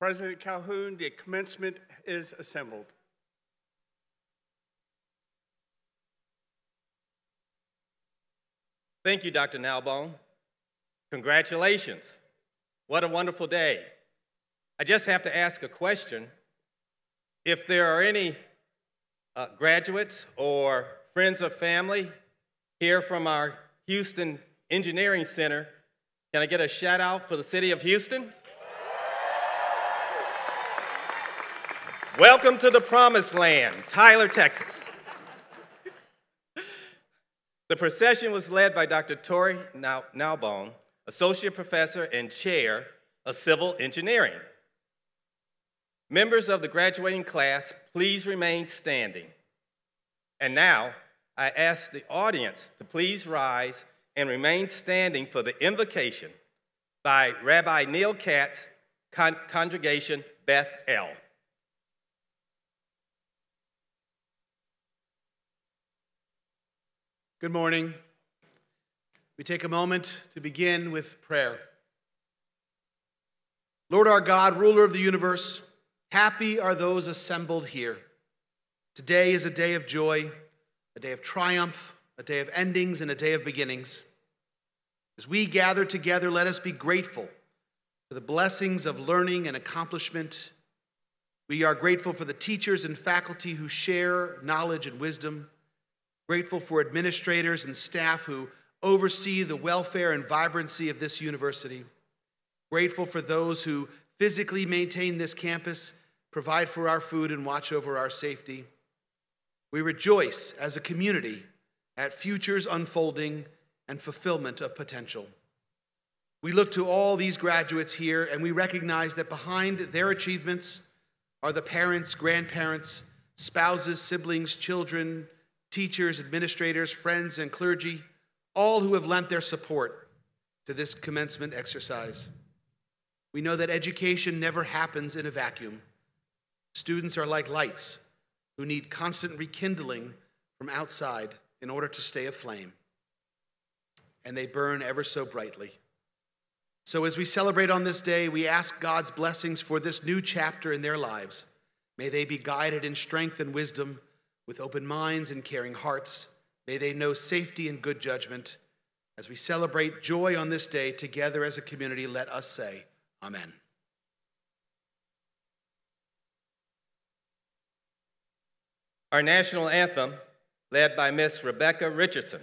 President Calhoun, the commencement is assembled. Thank you, Dr. Nalbone. Congratulations. What a wonderful day. I just have to ask a question. If there are any graduates or friends or family here from our Houston Engineering Center, can I get a shout out for the city of Houston? Welcome to the promised land, Tyler, Texas. The procession was led by Dr. Tori Nalbone, Associate Professor and Chair of Civil Engineering. Members of the graduating class, please remain standing. And now, I ask the audience to please rise and remain standing for the invocation by Rabbi Neil Katz, Congregation Beth El. Good morning. We take a moment to begin with prayer. Lord our God, ruler of the universe, happy are those assembled here. Today is a day of joy, a day of triumph, a day of endings, and a day of beginnings. As we gather together, let us be grateful for the blessings of learning and accomplishment. We are grateful for the teachers and faculty who share knowledge and wisdom, grateful for administrators and staff who oversee the welfare and vibrancy of this university, grateful for those who physically maintain this campus, provide for our food, and watch over our safety. We rejoice as a community at futures unfolding and fulfillment of potential. We look to all these graduates here, and we recognize that behind their achievements are the parents, grandparents, spouses, siblings, children, teachers, administrators, friends, and clergy, all who have lent their support to this commencement exercise. We know that education never happens in a vacuum. Students are like lights who need constant rekindling from outside in order to stay aflame, and they burn ever so brightly. So as we celebrate on this day, we ask God's blessings for this new chapter in their lives. May they be guided in strength and wisdom, with open minds and caring hearts. May they know safety and good judgment. As we celebrate joy on this day together as a community, let us say, Amen. Our national anthem, led by Miss Rebecca Richardson,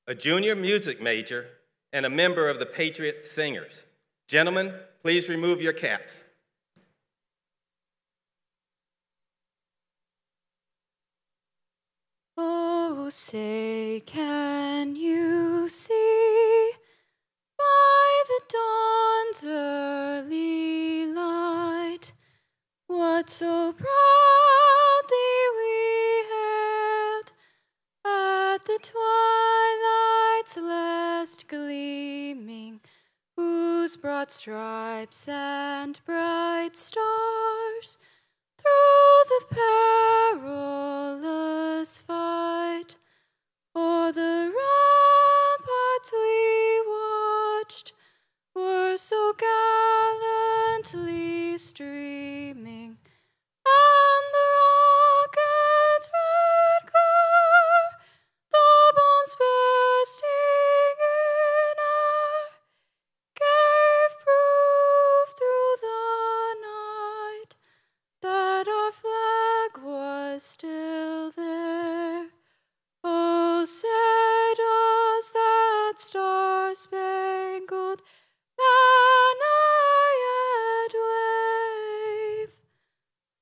a junior music major and a member of the Patriot Singers. Gentlemen, please remove your caps. Oh, say, can you see by the dawn's early light what so proudly we hailed at the twilight's last gleaming, whose broad stripes and bright stars through the perilous fight o'er the ramparts we watched were so gallantly streaming, and the rocket's red glare, the bombs bursting in air, gave proof through the night that our flag was still there. Oh, say does that star-spangled banner yet wave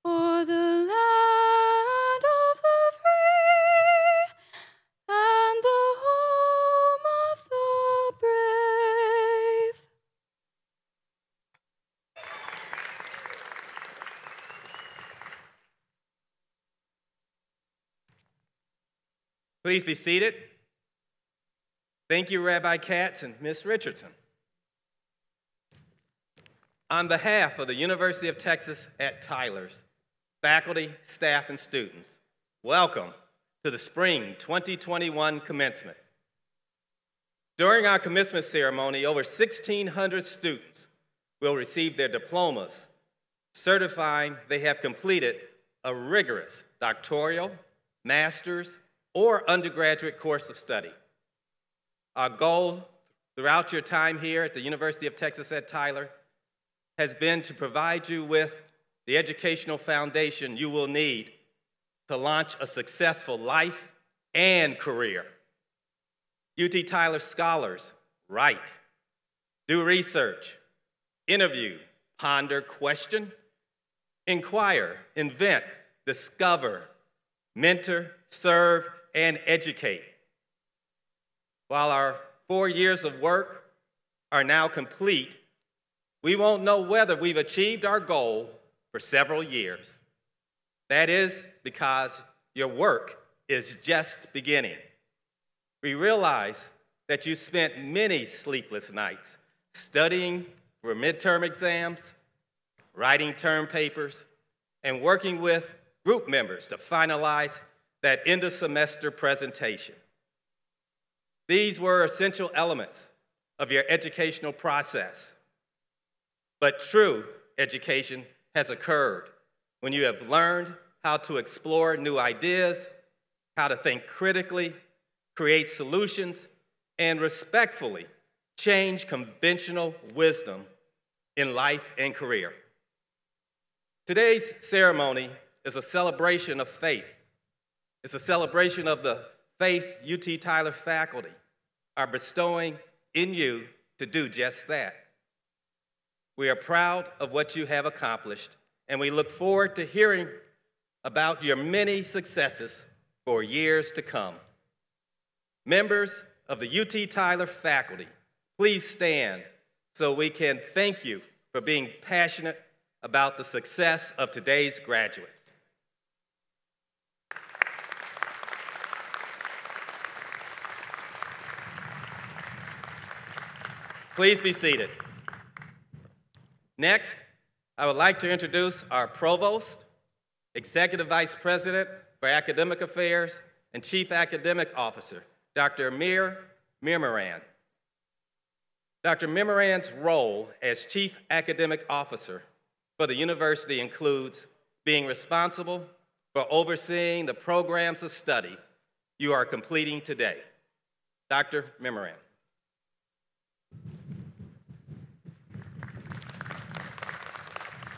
o'er the land of the free and the home of the brave? Please be seated. Thank you, Rabbi Katz and Ms. Richardson. On behalf of the University of Texas at Tyler's, faculty, staff, and students, welcome to the Spring 2021 Commencement. During our commencement ceremony, over 1,600 students will receive their diplomas, certifying they have completed a rigorous doctoral, master's, or undergraduate course of study. Our goal throughout your time here at the University of Texas at Tyler has been to provide you with the educational foundation you will need to launch a successful life and career. UT Tyler scholars write, do research, interview, ponder, question, inquire, invent, discover, mentor, serve, and educate. While our 4 years of work are now complete, we won't know whether we've achieved our goal for several years. That is because your work is just beginning. We realize that you spent many sleepless nights studying for midterm exams, writing term papers, and working with group members to finalize that end-of-semester presentation. These were essential elements of your educational process. But true education has occurred when you have learned how to explore new ideas, how to think critically, create solutions, and respectfully change conventional wisdom in life and career. Today's ceremony is a celebration of faith. It's a celebration of the faith UT Tyler faculty are bestowing in you to do just that. We are proud of what you have accomplished, and we look forward to hearing about your many successes for years to come. Members of the UT Tyler faculty, please stand so we can thank you for being passionate about the success of today's graduates. Please be seated. Next, I would like to introduce our Provost, Executive Vice President for Academic Affairs, and Chief Academic Officer, Dr. Amir Mirmaran. Dr. Mirmaran's role as Chief Academic Officer for the university includes being responsible for overseeing the programs of study you are completing today. Dr. Mirmaran.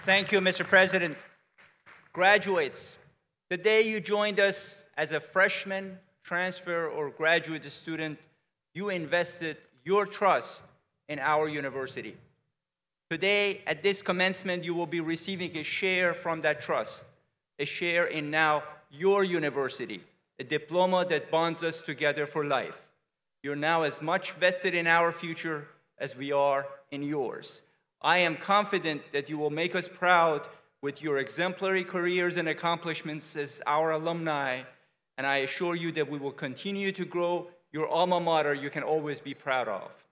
Thank you, Mr. President. Graduates, the day you joined us as a freshman, transfer, or graduate student, you invested your trust in our university. Today, at this commencement, you will be receiving a share from that trust, a share in now your university, a diploma that bonds us together for life. You're now as much vested in our future as we are in yours. I am confident that you will make us proud with your exemplary careers and accomplishments as our alumni, and I assure you that we will continue to grow your alma mater you can always be proud of.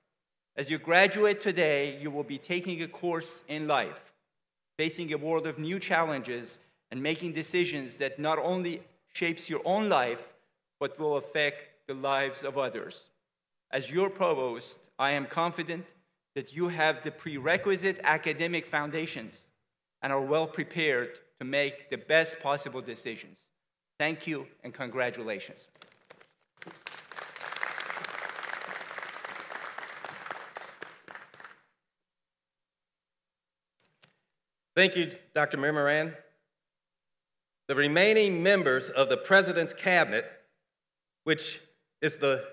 As you graduate today, you will be taking a course in life, facing a world of new challenges and making decisions that not only shapes your own life, but will affect the lives of others. As your provost, I am confident that you have the prerequisite academic foundations and are well prepared to make the best possible decisions. Thank you and congratulations. Thank you, Dr. Mirmaran. The remaining members of the President's Cabinet, which is the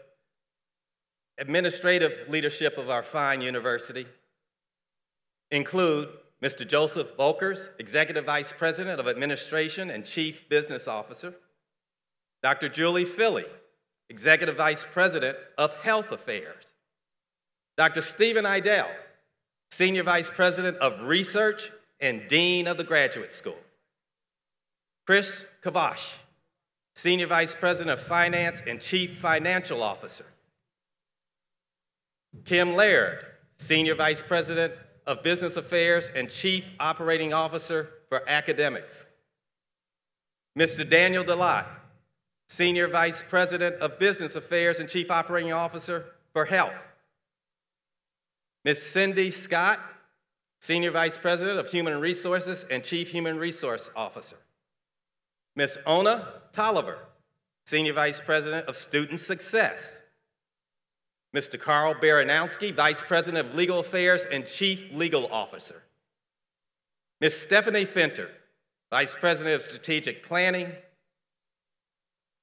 administrative leadership of our fine university, include Mr. Joseph Volkers, Executive Vice President of Administration and Chief Business Officer, Dr. Julie Philly, Executive Vice President of Health Affairs, Dr. Stephen Idell, Senior Vice President of Research and Dean of the Graduate School, Chris Kavash, Senior Vice President of Finance and Chief Financial Officer, Kim Laird, Senior Vice President of Business Affairs and Chief Operating Officer for Academics, Mr. Daniel Delott, Senior Vice President of Business Affairs and Chief Operating Officer for Health, Ms. Cindy Scott, Senior Vice President of Human Resources and Chief Human Resource Officer. Ms. Ona Tolliver, Senior Vice President of Student Success. Mr. Carl Baranowski, Vice President of Legal Affairs and Chief Legal Officer. Ms. Stephanie Finter, Vice President of Strategic Planning.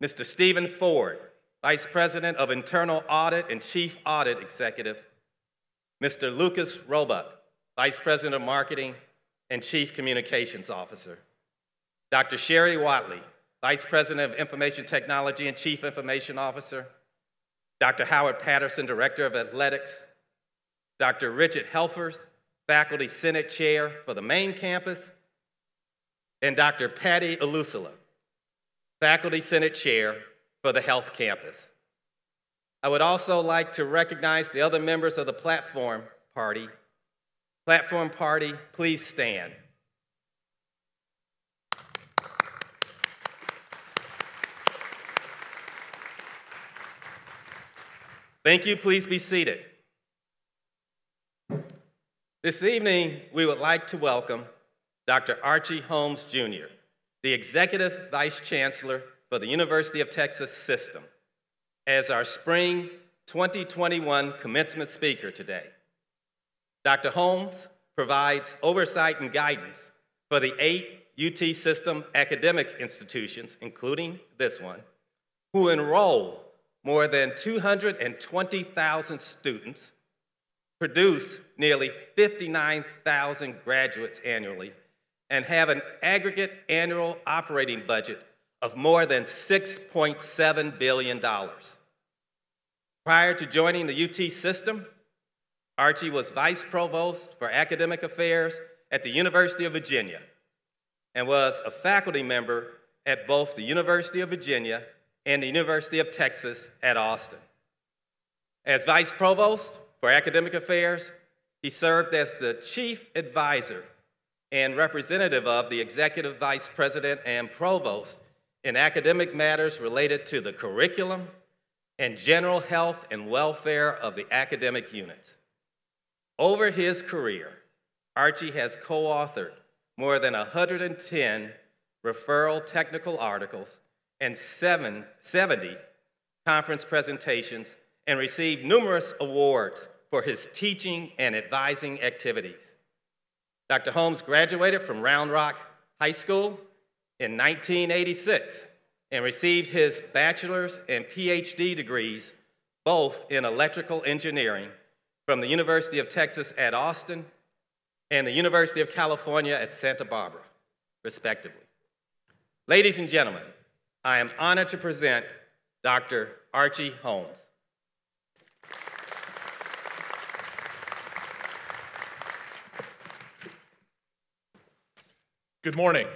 Mr. Stephen Ford, Vice President of Internal Audit and Chief Audit Executive. Mr. Lucas Roebuck, Vice President of Marketing and Chief Communications Officer. Dr. Sherry Watley, Vice President of Information Technology and Chief Information Officer. Dr. Howard Patterson, Director of Athletics. Dr. Richard Helfers, Faculty Senate Chair for the main campus. And Dr. Patty Alusala, Faculty Senate Chair for the Health Campus. I would also like to recognize the other members of the Platform Party. Platform Party, please stand. Thank you, please be seated. This evening, we would like to welcome Dr. Archie Holmes, Jr., the Executive Vice Chancellor for the University of Texas System, as our Spring 2021 commencement speaker today. Dr. Holmes provides oversight and guidance for the 8 UT System academic institutions, including this one, who enroll more than 220,000 students, produce nearly 59,000 graduates annually, and have an aggregate annual operating budget of more than $6.7 billion. Prior to joining the UT System, Archie was Vice Provost for Academic Affairs at the University of Virginia and was a faculty member at both the University of Virginia and the University of Texas at Austin. As Vice Provost for Academic Affairs, he served as the Chief Advisor and representative of the Executive Vice President and Provost in academic matters related to the curriculum and general health and welfare of the academic units. Over his career, Archie has co-authored more than 110 referral technical articles and 70 conference presentations and received numerous awards for his teaching and advising activities. Dr. Holmes graduated from Round Rock High School in 1986 and received his bachelor's and PhD degrees, both in electrical engineering, from the University of Texas at Austin and the University of California at Santa Barbara, respectively. Ladies and gentlemen, I am honored to present Dr. Archie Holmes. Good morning.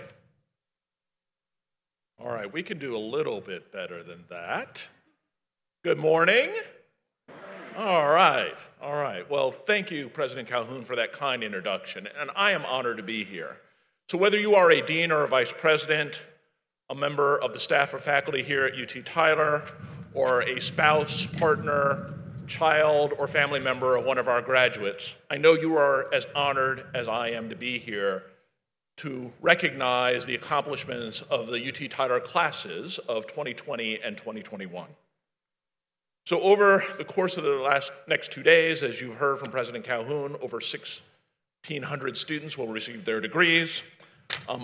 All right, we can do a little bit better than that. Good morning. All right. Well, thank you, President Calhoun, for that kind introduction, and I am honored to be here. So whether you are a dean or a vice president, a member of the staff or faculty here at UT Tyler, or a spouse, partner, child, or family member of one of our graduates, I know you are as honored as I am to be here to recognize the accomplishments of the UT Tyler classes of 2020 and 2021. So over the course of the next 2 days, as you've heard from President Calhoun, over 1,600 students will receive their degrees.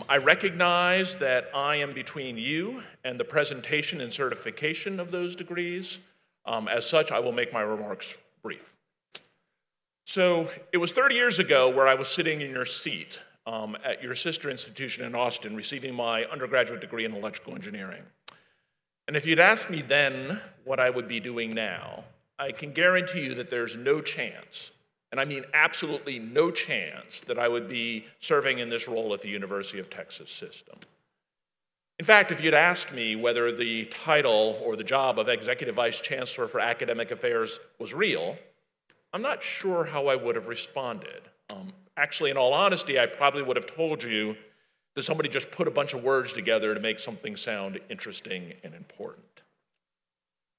I recognize that I am between you and the presentation and certification of those degrees. As such, I will make my remarks brief. So it was 30 years ago where I was sitting in your seat at your sister institution in Austin, receiving my undergraduate degree in electrical engineering. And if you'd asked me then what I would be doing now, I can guarantee you that there's no chance, and I mean absolutely no chance, that I would be serving in this role at the University of Texas System. In fact, if you'd asked me whether the title or the job of Executive Vice Chancellor for Academic Affairs was real, I'm not sure how I would have responded. Actually, in all honesty, I probably would have told you that somebody just put a bunch of words together to make something sound interesting and important.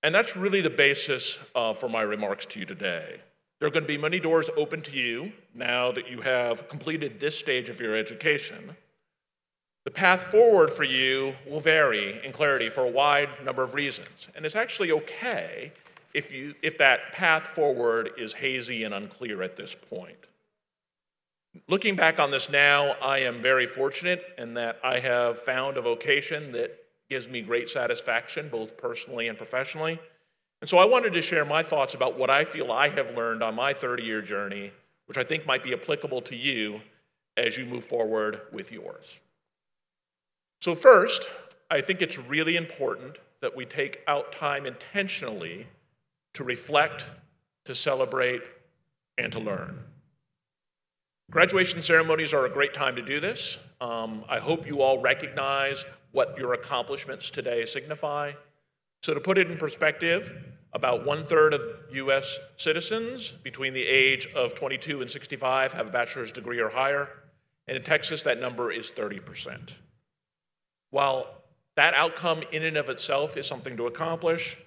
And that's really the basis for my remarks to you today. There are going to be many doors open to you now that you have completed this stage of your education. The path forward for you will vary in clarity for a wide number of reasons, and it's actually okay if that path forward is hazy and unclear at this point. Looking back on this now, I am very fortunate in that I have found a vocation that gives me great satisfaction, both personally and professionally. And so I wanted to share my thoughts about what I feel I have learned on my 30-year journey, which I think might be applicable to you as you move forward with yours. So first, I think it's really important that we take out time intentionally to reflect, to celebrate, and to learn. Graduation ceremonies are a great time to do this. I hope you all recognize what your accomplishments today signify. So to put it in perspective, about 1/3 of US citizens between the age of 22 and 65 have a bachelor's degree or higher, and in Texas that number is 30%. While that outcome in and of itself is something to accomplish,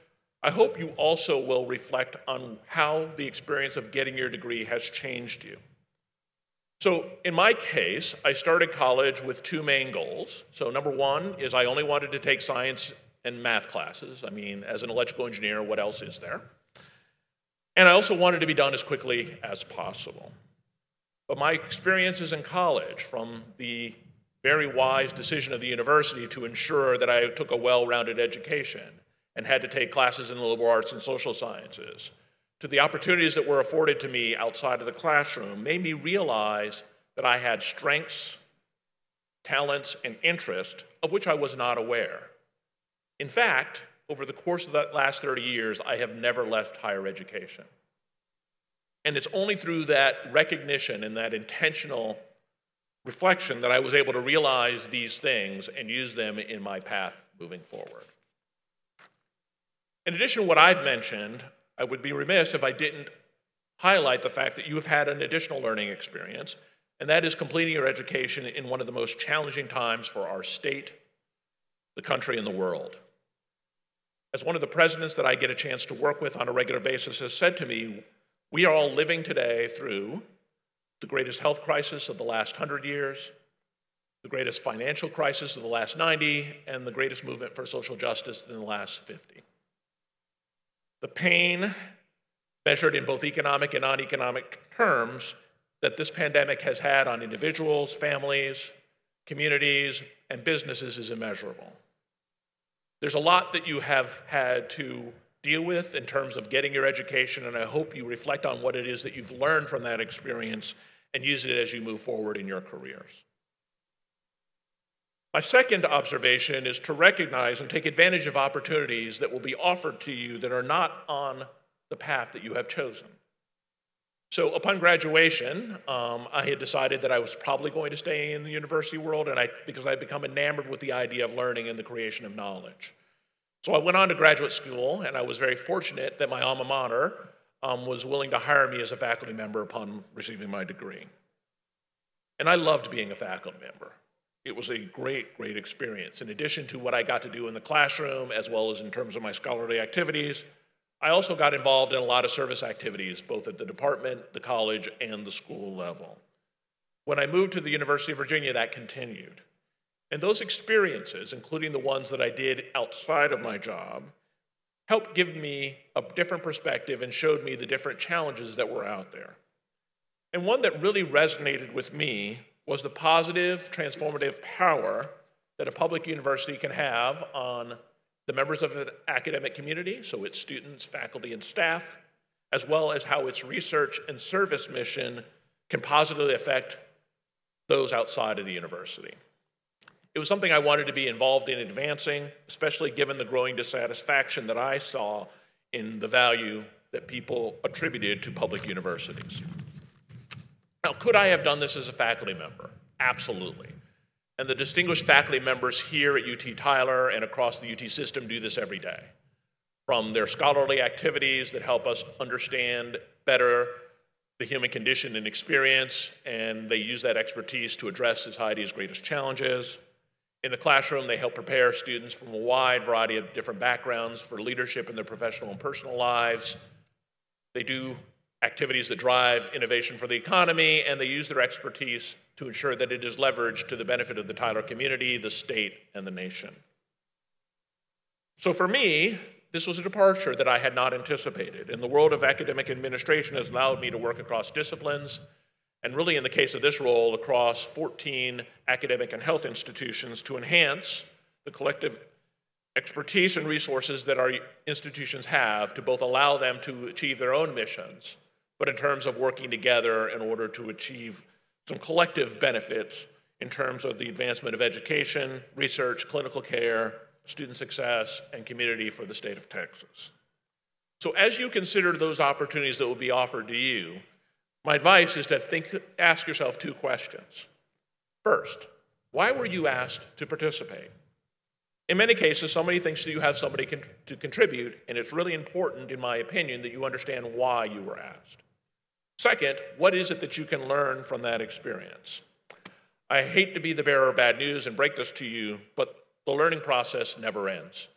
I hope you also will reflect on how the experience of getting your degree has changed you. So in my case, I started college with two main goals. So number one is I only wanted to take science and math classes. I mean, as an electrical engineer, what else is there? And I also wanted to be done as quickly as possible. But my experiences in college, from the very wise decision of the university to ensure that I took a well-rounded education and had to take classes in the liberal arts and social sciences, to the opportunities that were afforded to me outside of the classroom, made me realize that I had strengths, talents, and interests of which I was not aware. In fact, over the course of that last 30 years, I have never left higher education. And it's only through that recognition and that intentional reflection that I was able to realize these things and use them in my path moving forward. In addition to what I've mentioned, I would be remiss if I didn't highlight the fact that you have had an additional learning experience, and that is completing your education in one of the most challenging times for our state, the country, and the world. As one of the presidents that I get a chance to work with on a regular basis has said to me, we are all living today through the greatest health crisis of the last 100 years, the greatest financial crisis of the last 90, and the greatest movement for social justice in the last 50. The pain, measured in both economic and non-economic terms, that this pandemic has had on individuals, families, communities, and businesses is immeasurable. There's a lot that you have had to deal with in terms of getting your education, and I hope you reflect on what it is that you've learned from that experience and use it as you move forward in your careers. My second observation is to recognize and take advantage of opportunities that will be offered to you that are not on the path that you have chosen. So upon graduation, I had decided that I was probably going to stay in the university world because I'd become enamored with the idea of learning and the creation of knowledge. So I went on to graduate school, and I was very fortunate that my alma mater was willing to hire me as a faculty member upon receiving my degree. And I loved being a faculty member. It was a great, great experience. In addition to what I got to do in the classroom, as well as in terms of my scholarly activities, I also got involved in a lot of service activities, both at the department, the college, and the school level. When I moved to the University of Virginia, that continued. And those experiences, including the ones that I did outside of my job, helped give me a different perspective and showed me the different challenges that were out there. And one that really resonated with me was the positive, transformative power that a public university can have on the members of the academic community, so its students, faculty, and staff, as well as how its research and service mission can positively affect those outside of the university. It was something I wanted to be involved in advancing, especially given the growing dissatisfaction that I saw in the value that people attributed to public universities. Now, could I have done this as a faculty member? Absolutely. And the distinguished faculty members here at UT Tyler and across the UT system do this every day. From their scholarly activities that help us understand better the human condition and experience, and they use that expertise to address society's greatest challenges. In the classroom, they help prepare students from a wide variety of different backgrounds for leadership in their professional and personal lives. They do activities that drive innovation for the economy, and they use their expertise to ensure that it is leveraged to the benefit of the Tyler community, the state, and the nation. So for me, this was a departure that I had not anticipated. And the world of academic administration has allowed me to work across disciplines, and really in the case of this role, across 14 academic and health institutions to enhance the collective expertise and resources that our institutions have to both allow them to achieve their own missions, but in terms of working together in order to achieve some collective benefits in terms of the advancement of education, research, clinical care, student success, and community for the state of Texas. So as you consider those opportunities that will be offered to you, my advice is to ask yourself two questions. First, why were you asked to participate? In many cases, somebody thinks that you have somebody to contribute, and it's really important, in my opinion, that you understand why you were asked. Second, what is it that you can learn from that experience? I hate to be the bearer of bad news and break this to you, but the learning process never ends.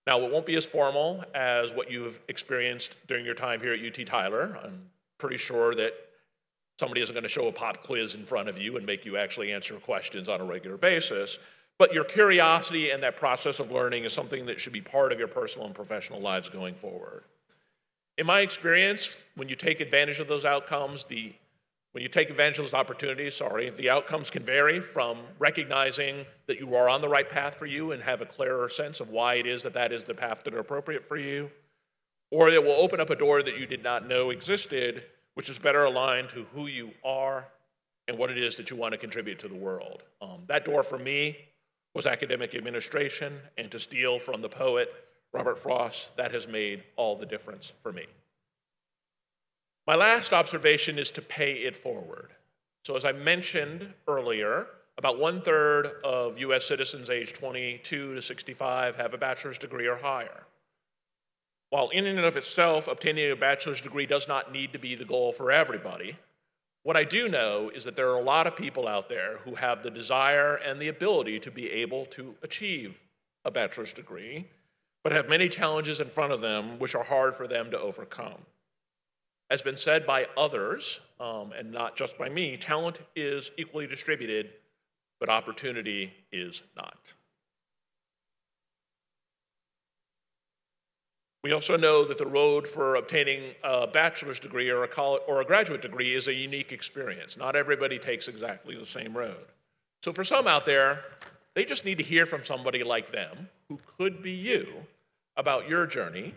Now, it won't be as formal as what you've experienced during your time here at UT Tyler. I'm pretty sure that somebody isn't going to show a pop quiz in front of you and make you actually answer questions on a regular basis. But your curiosity and that process of learning is something that should be part of your personal and professional lives going forward. In my experience, when you take advantage of those outcomes, when you take advantage of those opportunities, the outcomes can vary from recognizing that you are on the right path for you and have a clearer sense of why it is that that is the path that are appropriate for you, or it will open up a door that you did not know existed, which is better aligned to who you are and what it is that you want to contribute to the world. That door for me was academic administration, and to steal from the poet Robert Frost, that has made all the difference for me. My last observation is to pay it forward. So as I mentioned earlier, about 1/3 of US citizens aged 22 to 65 have a bachelor's degree or higher. While in and of itself, obtaining a bachelor's degree does not need to be the goal for everybody, what I do know is that there are a lot of people out there who have the desire and the ability to be able to achieve a bachelor's degree, but have many challenges in front of them which are hard for them to overcome. As been said by others, and not just by me, talent is equally distributed, but opportunity is not. We also know that the road for obtaining a bachelor's degree or a graduate degree is a unique experience. Not everybody takes exactly the same road. So for some out there, they just need to hear from somebody like them, who could be you, about your journey,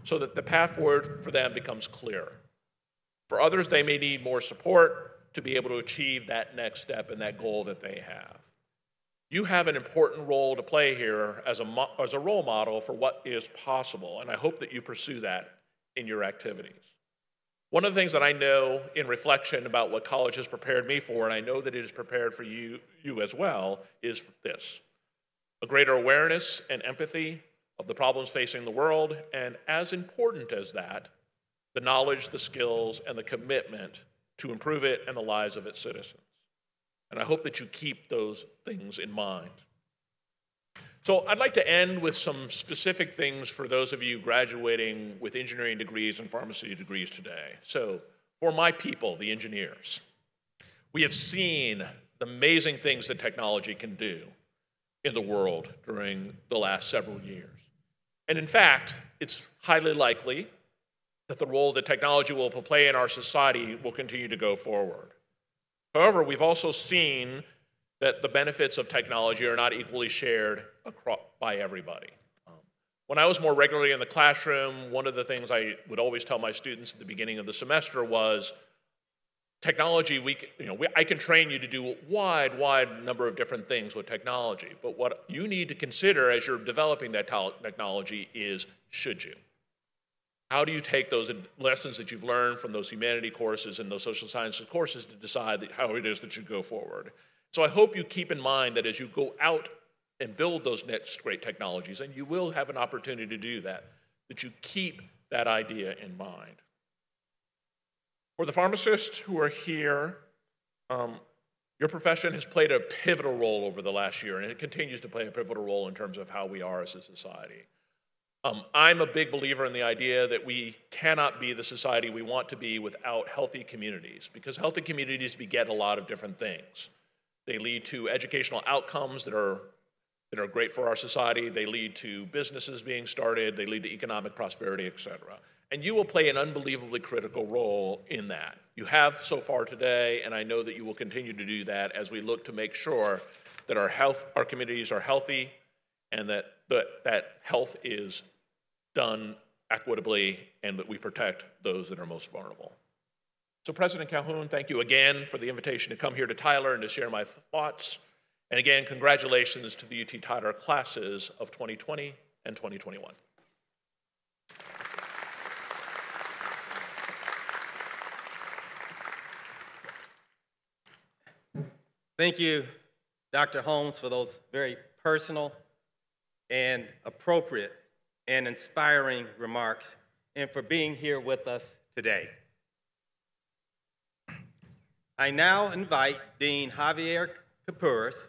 so that the path forward for them becomes clearer. For others, they may need more support to be able to achieve that next step and that goal that they have. You have an important role to play here as a role model for what is possible, and I hope that you pursue that in your activities. One of the things that I know in reflection about what college has prepared me for, and I know that it has prepared for you as well, is this: a greater awareness and empathy of the problems facing the world, and as important as that, the knowledge, the skills, and the commitment to improve it and the lives of its citizens. And I hope that you keep those things in mind. So I'd like to end with some specific things for those of you graduating with engineering degrees and pharmacy degrees today. So for my people, the engineers, we have seen the amazing things that technology can do in the world during the last several years. And in fact, it's highly likely that the role that technology will play in our society will continue to go forward. However, we've also seen that the benefits of technology are not equally shared by everybody. When I was more regularly in the classroom, one of the things I would always tell my students at the beginning of the semester was, technology, I can train you to do a wide number of different things with technology, but what you need to consider as you're developing that technology is, should you? How do you take those lessons that you've learned from those humanity courses and those social sciences courses to decide how it is that you go forward? So I hope you keep in mind that as you go out and build those next great technologies, and you will have an opportunity to do that, that you keep that idea in mind. For the pharmacists who are here, your profession has played a pivotal role over the last year, and it continues to play a pivotal role in terms of how we are as a society. I'm a big believer in the idea that we cannot be the society we want to be without healthy communities, because healthy communities beget a lot of different things. They lead to educational outcomes that are great for our society. They lead to businesses being started. They lead to economic prosperity, et cetera. And you will play an unbelievably critical role in that. You have so far today, and I know that you will continue to do that as we look to make sure that our communities are healthy and that health is done equitably and that we protect those that are most vulnerable. So President Calhoun, thank you again for the invitation to come here to Tyler and to share my thoughts. And again, congratulations to the UT Tyler classes of 2020 and 2021. Thank you, Dr. Holmes, for those very personal and appropriate and inspiring remarks, and for being here with us today. I now invite Dean Javier Capuras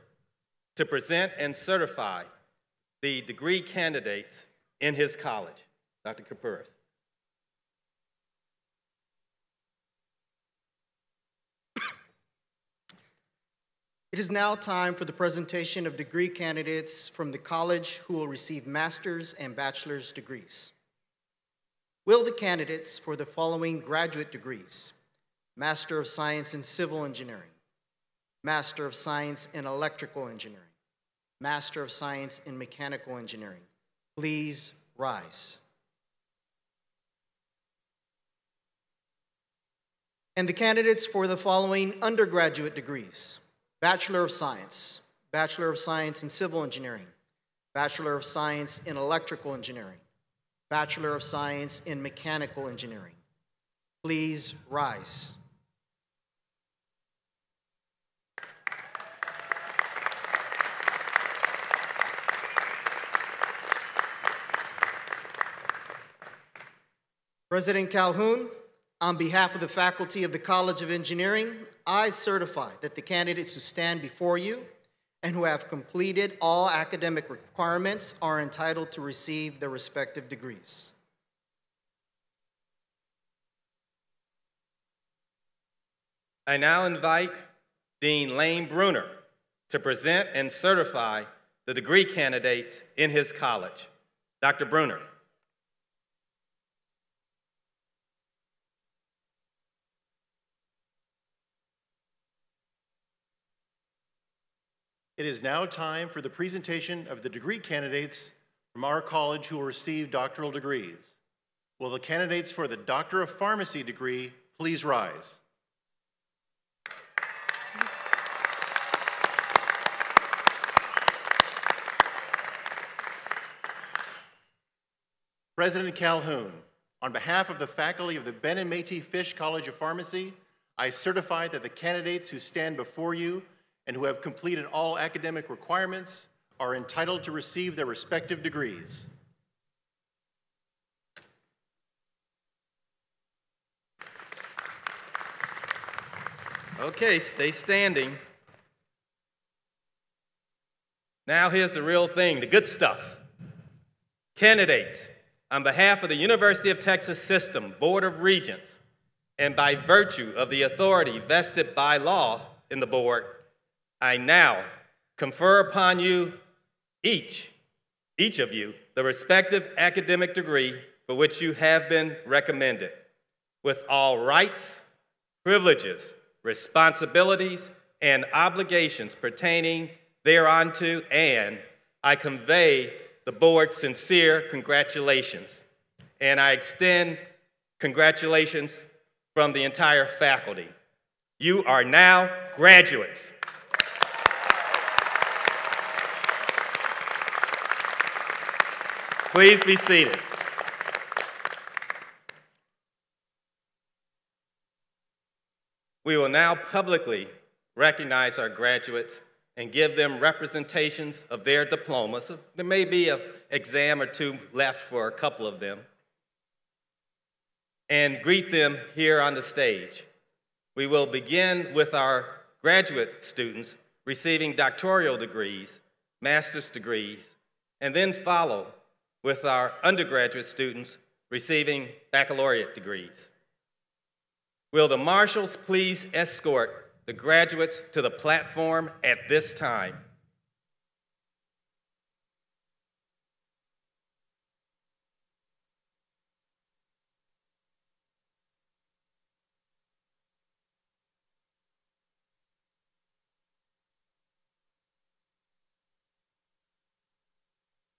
to present and certify the degree candidates in his college. Dr. Capuras. It is now time for the presentation of degree candidates from the college who will receive master's and bachelor's degrees. Will the candidates for the following graduate degrees: Master of Science in Civil Engineering, Master of Science in Electrical Engineering, Master of Science in Mechanical Engineering, please rise. And the candidates for the following undergraduate degrees: Bachelor of Science, Bachelor of Science in Civil Engineering, Bachelor of Science in Electrical Engineering, Bachelor of Science in Mechanical Engineering. Please rise. President Calhoun, on behalf of the faculty of the College of Engineering, I certify that the candidates who stand before you and who have completed all academic requirements are entitled to receive their respective degrees. I now invite Dean Lane Bruner to present and certify the degree candidates in his college. Dr. Bruner. It is now time for the presentation of the degree candidates from our college who will receive doctoral degrees. Will the candidates for the Doctor of Pharmacy degree please rise? President Calhoun, on behalf of the faculty of the Ben and Métis Fisch College of Pharmacy, I certify that the candidates who stand before you and who have completed all academic requirements are entitled to receive their respective degrees. Okay, stay standing. Now here's the real thing, the good stuff. Candidates, on behalf of the University of Texas System Board of Regents, and by virtue of the authority vested by law in the board, I now confer upon you, each of you, the respective academic degree for which you have been recommended, with all rights, privileges, responsibilities, and obligations pertaining thereunto, and I convey the board's sincere congratulations. And I extend congratulations from the entire faculty. You are now graduates. Please be seated. We will now publicly recognize our graduates and give them representations of their diplomas. There may be an exam or two left for a couple of them. And greet them here on the stage. We will begin with our graduate students receiving doctoral degrees, master's degrees, and then follow with our undergraduate students receiving baccalaureate degrees. Will the marshals please escort the graduates to the platform at this time?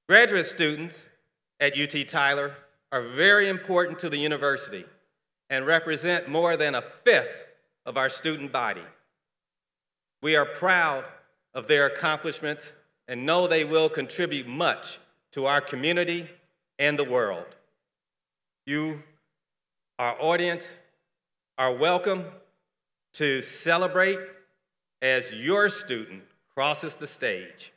Graduate students at UT Tyler are very important to the university and represent more than a fifth of our student body. We are proud of their accomplishments and know they will contribute much to our community and the world. You, our audience, are welcome to celebrate as your student crosses the stage.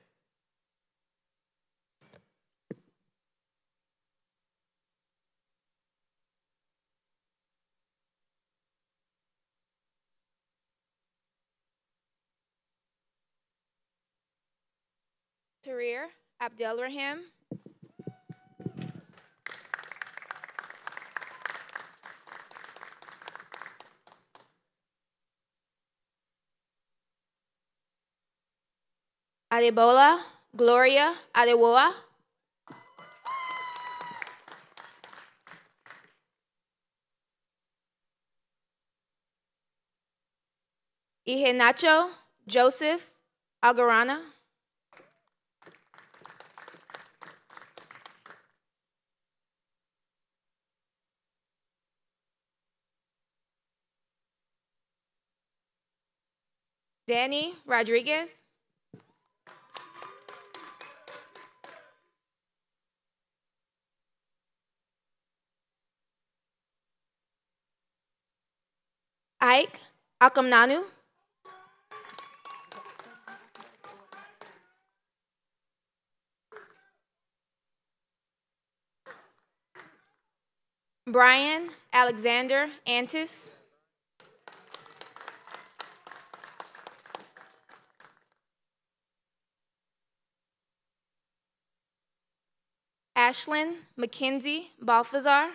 Tahrir Abdelrahim. Adebola Gloria Adewoa. Ihenacho Joseph Algarana. Danny Rodriguez. Ike Akamnanu. Brian Alexander Antis. Ashlyn Mackenzie Balthazar.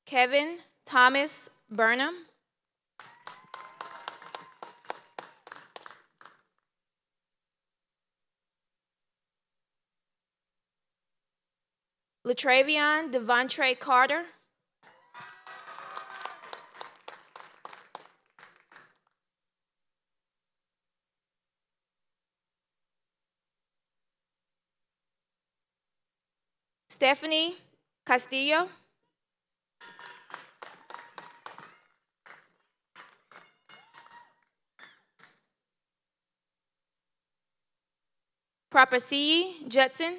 Kevin Thomas Burnham. Latravion Devontre Carter. Stephanie Castillo. Prapasiyi Judson.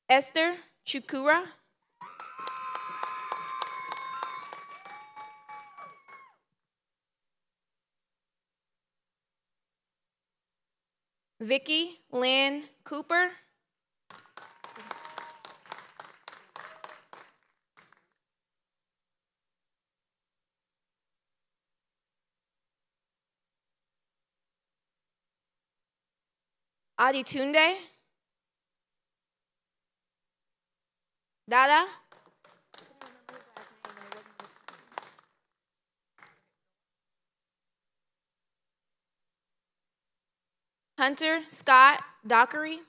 Esther Chukura. Vicky Lynn Cooper. Aditunde. Dada. Hunter Scott Dockery.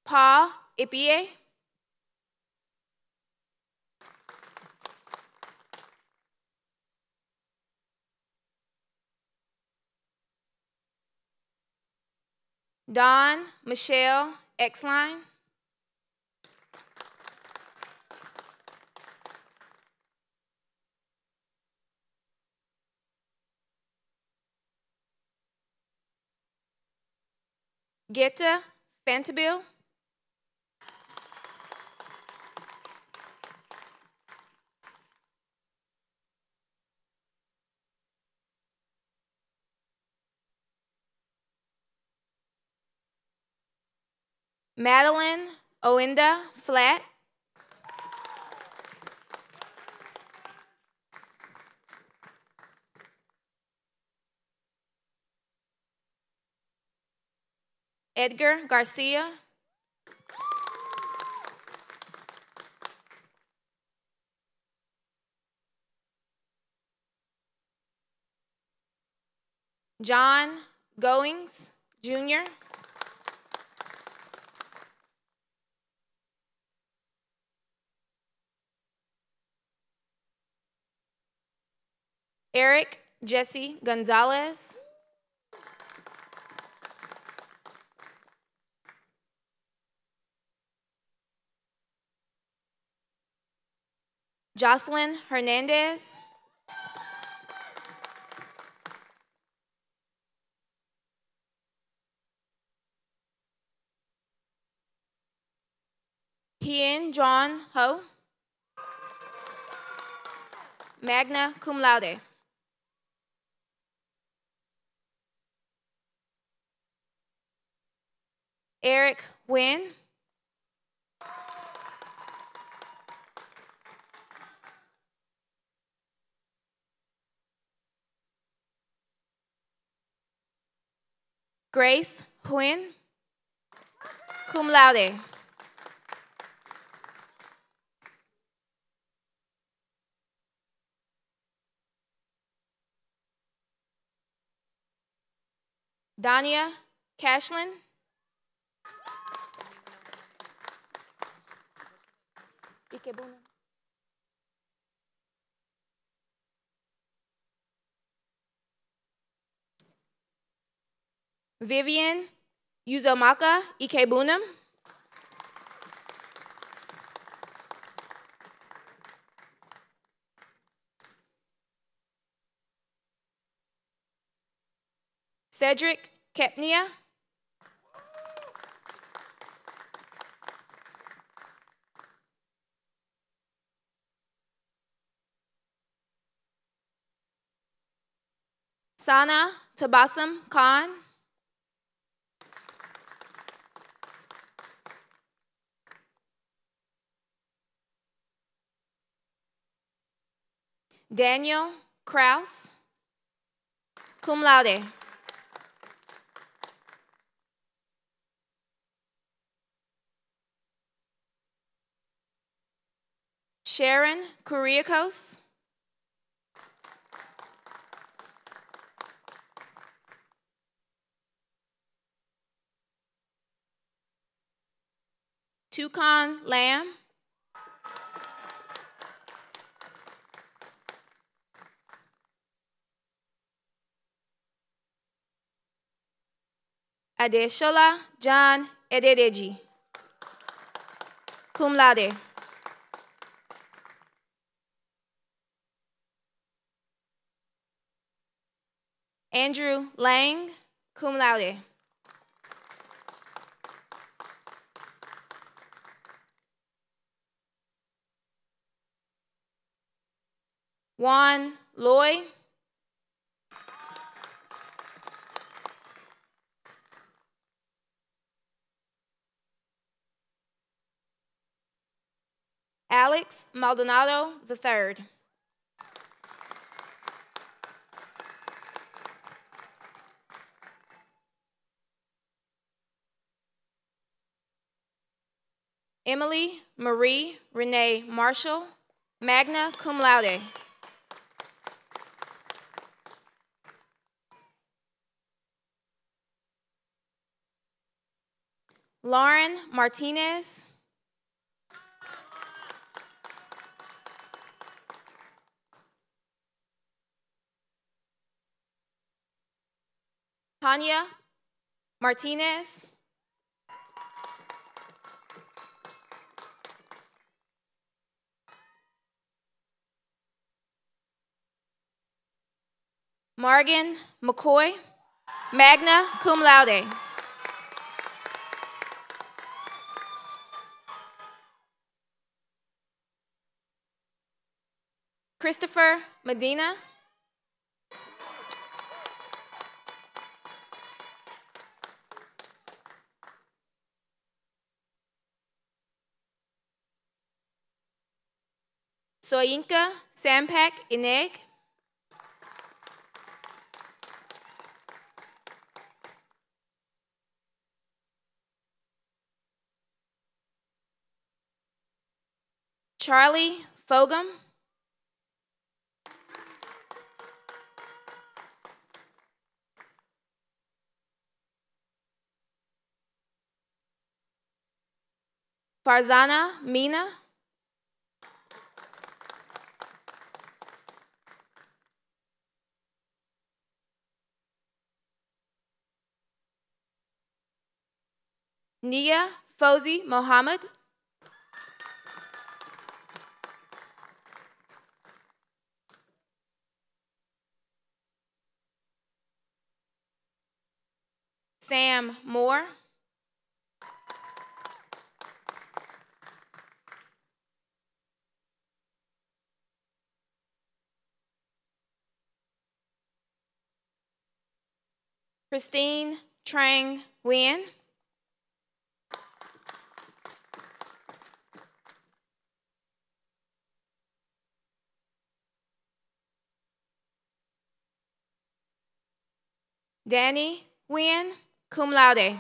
Paul Ipie. Dawn Michelle Exline. Geta Fantabil. Madeline Oinda Flat. Edgar Garcia. John Goings, Jr. Eric Jesse Gonzalez. Jocelyn Hernandez. Hien John Ho. Magna cum laude. Eric Nguyen. Grace Nguyen, cum laude. Dania Cashlin. Ikebuna. Vivian Uzomaka Ikebunam. Cedric Kepnia. Sana Tabassum Khan. Daniel Kraus, cum laude. Sharon Kuriakos. Tucon Lamb. Adeshola John Ededeji, cum laude. Andrew Lang, cum laude. Juan Loy. Alex Maldonado III. Emily Marie Renee Marshall, magna cum laude. Lauren Martinez. Tanya Martinez. Morgan McCoy, magna cum laude. Christopher Medina. Soyinka Sampak Ineg. Charlie Fogum. Farzana Mina. Nia Fozi Mohammed. Sam Moore. Christine Trang Nguyen. Danny Nguyen, cum laude.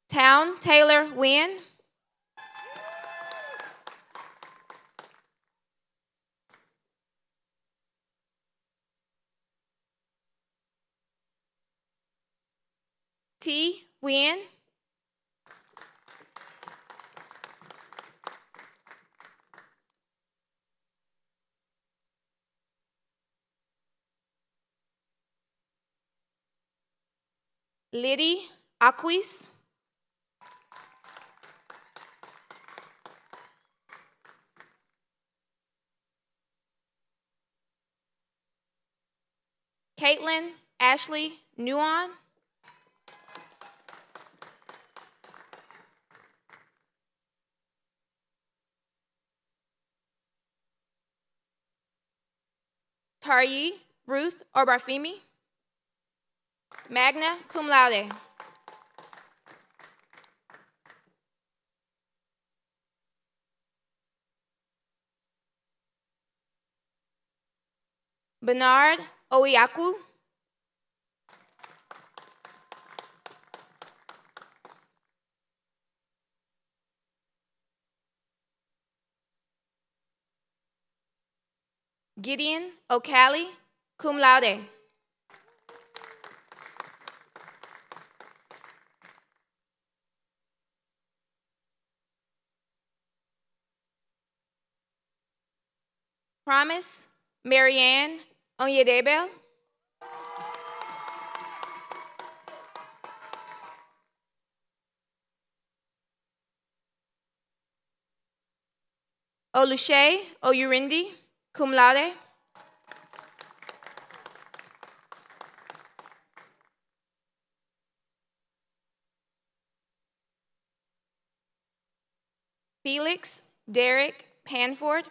Town Taylor Nguyen. T. Nguyen. Liddy Aquis. Caitlin Ashley Nuon. Taryi Ruth Obarfimi. Magna cum laude. Bernard Oyaku. Gideon O'Calley, cum laude. Promise Marianne Onyedebel. Oluche Oyurindi, cum laude. Felix Derek Panford.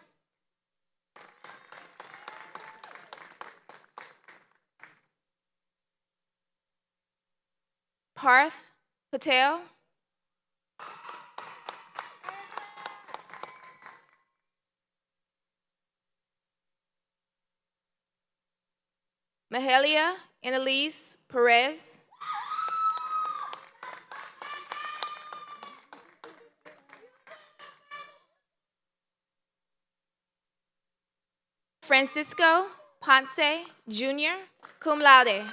Parth Patel. Mahalia Annalise Perez. Francisco Ponce Jr., cum laude.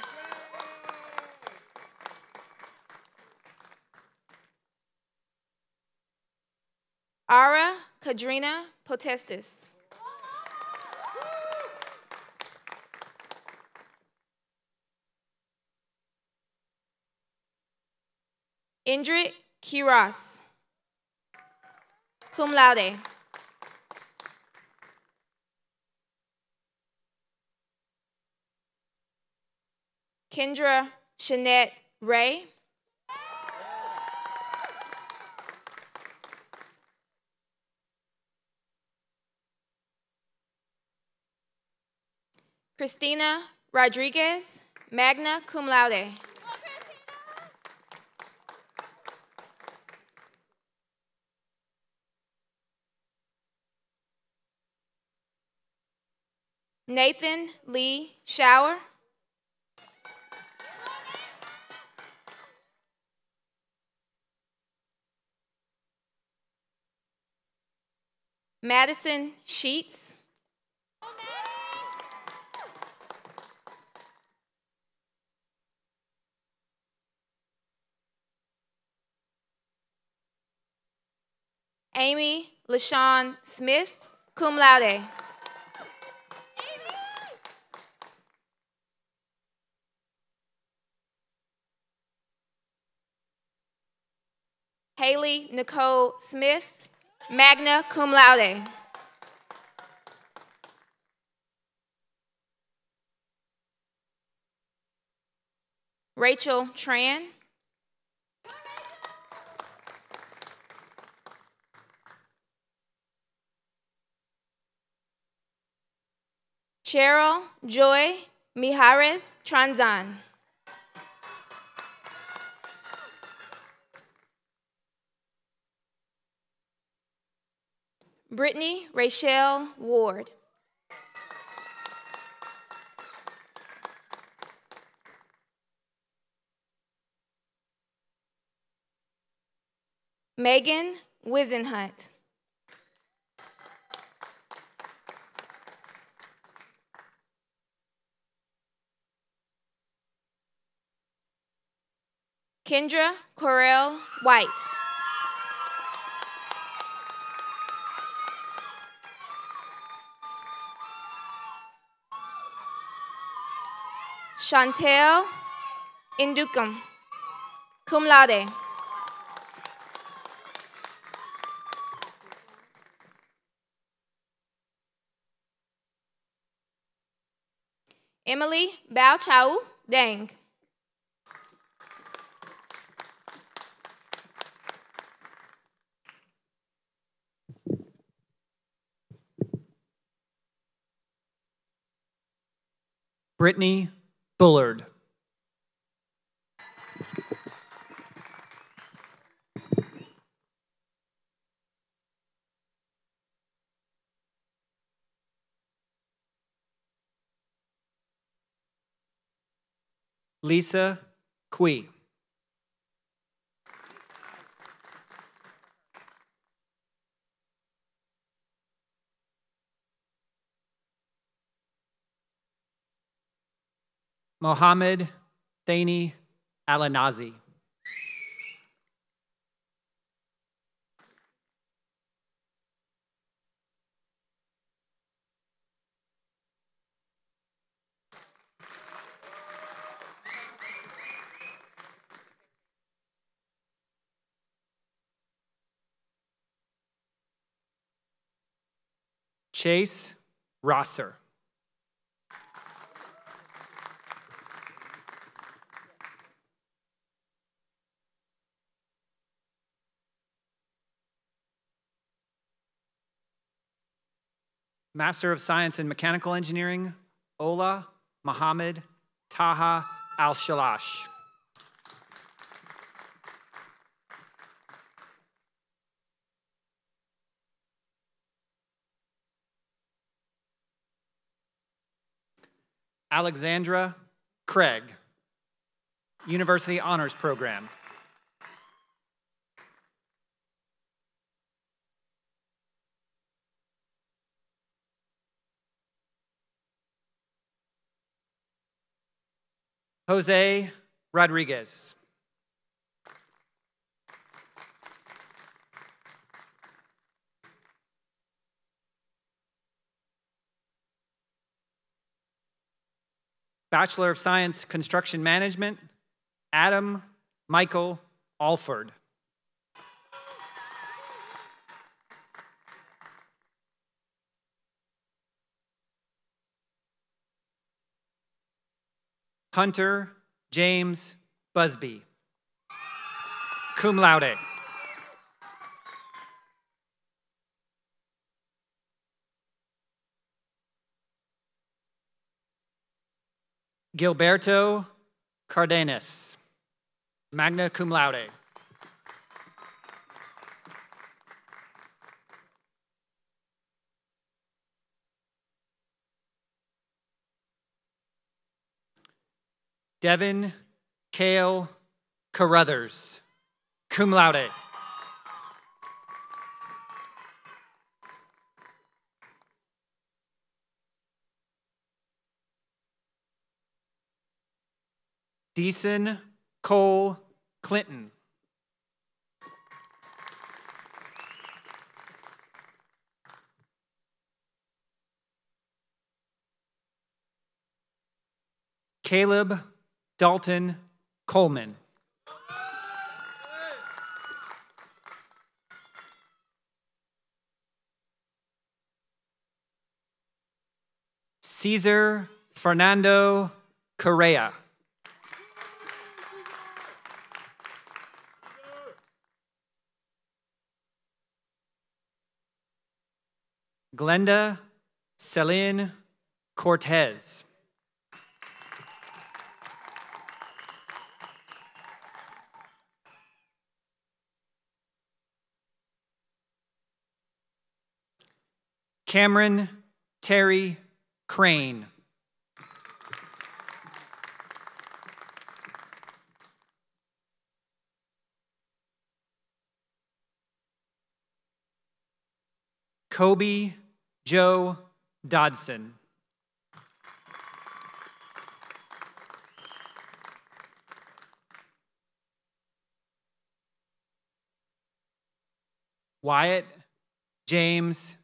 Ara Kadrina Potestis. Indrit Kiras, cum laude. Kendra Shanette Ray. Christina Rodriguez, magna cum laude. Nathan Lee Shower. Madison Sheets. Amy LaShawn Smith, cum laude. Haley Nicole Smith, magna cum laude. Rachel Tran. Cheryl Joy Mijares Tranzan. Brittany Rachel Ward. Megan Wisenhunt. Kendra Corell White. Chantel Indukum, cum laude. Emily Bao Chau Dang. Brittany Bullard. Lisa Kui. Mohammed Thani Alanazi. Chase Rosser. Master of Science in Mechanical Engineering, Ola Muhammad Taha Al-Shalash. Alexandra Craig, University Honors Program. Jose Rodriguez. Bachelor of Science, Construction Management, Adam Michael Alford. Hunter James Busby, cum laude. Gilberto Cardenas, magna cum laude. Devin Kale Carruthers, cum laude. Deason Cole Clinton. Caleb Dalton Coleman. Cesar Fernando Correa. Glenda Celine Cortez. Cameron Terry Crane. Kobe Joe Dodson. Wyatt James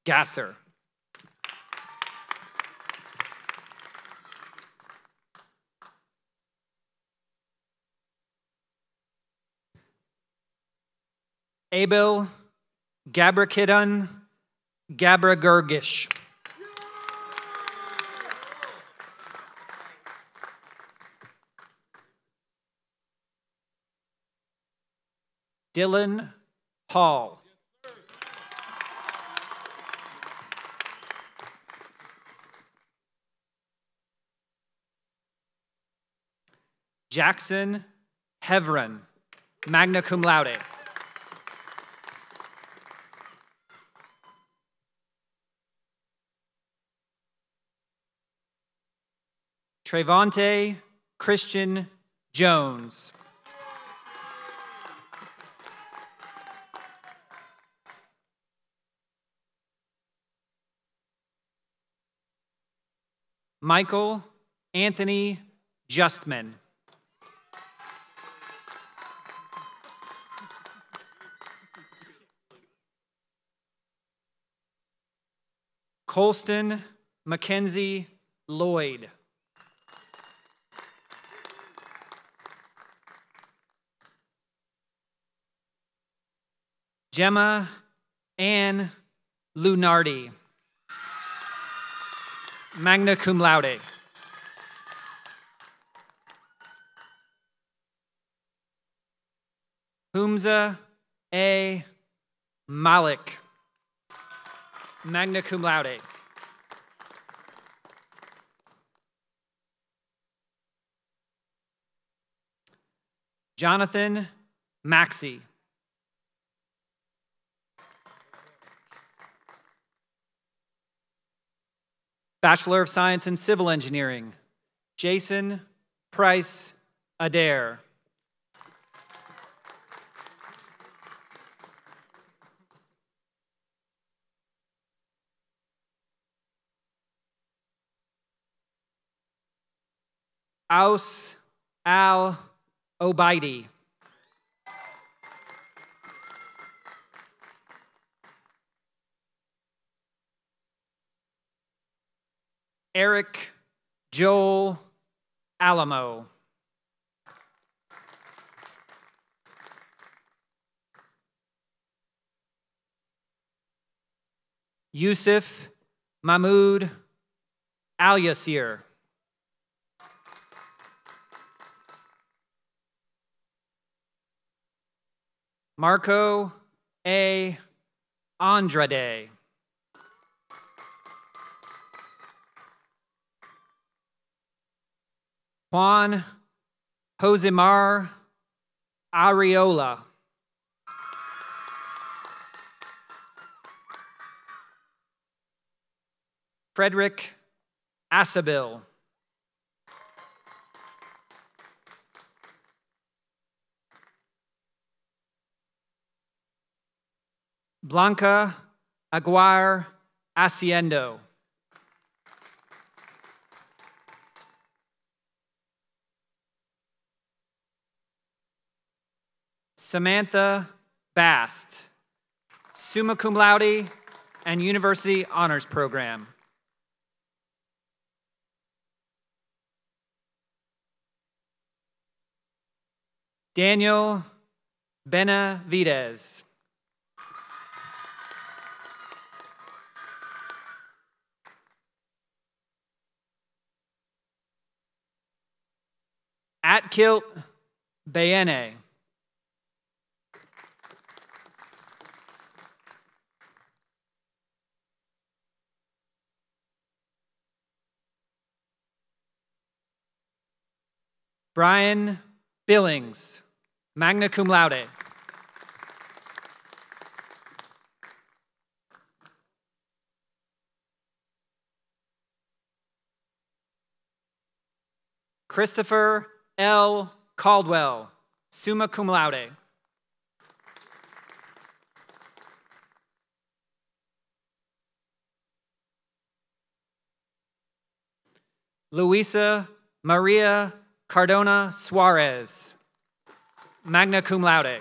Gasser. Abel Gabrakidun Gabragurgish. Dylan Hall. Jackson Hevron, magna cum laude. Trevante Christian Jones. Michael Anthony Justman. Colston Mackenzie Lloyd. Gemma Ann Lunardi, magna cum laude. Humza A. Malik, magna cum laude. Jonathan Maxey. Bachelor of Science in Civil Engineering, Jason Price Adair. Aus Al Obaidi. Eric Joel Alamo. Yusuf Mahmoud Al-Yasir. Marco A. Andrade. Juan Josemar Ariola. Frederick Asabil. Blanca Aguirre Haciendo. Samantha Bast, summa cum laude and University Honors Program. Daniel Benavides. Atkilt Bayene. Brian Billings, magna cum laude. Christopher L. Caldwell, summa cum laude. Luisa Maria Cardona Suarez, magna cum laude.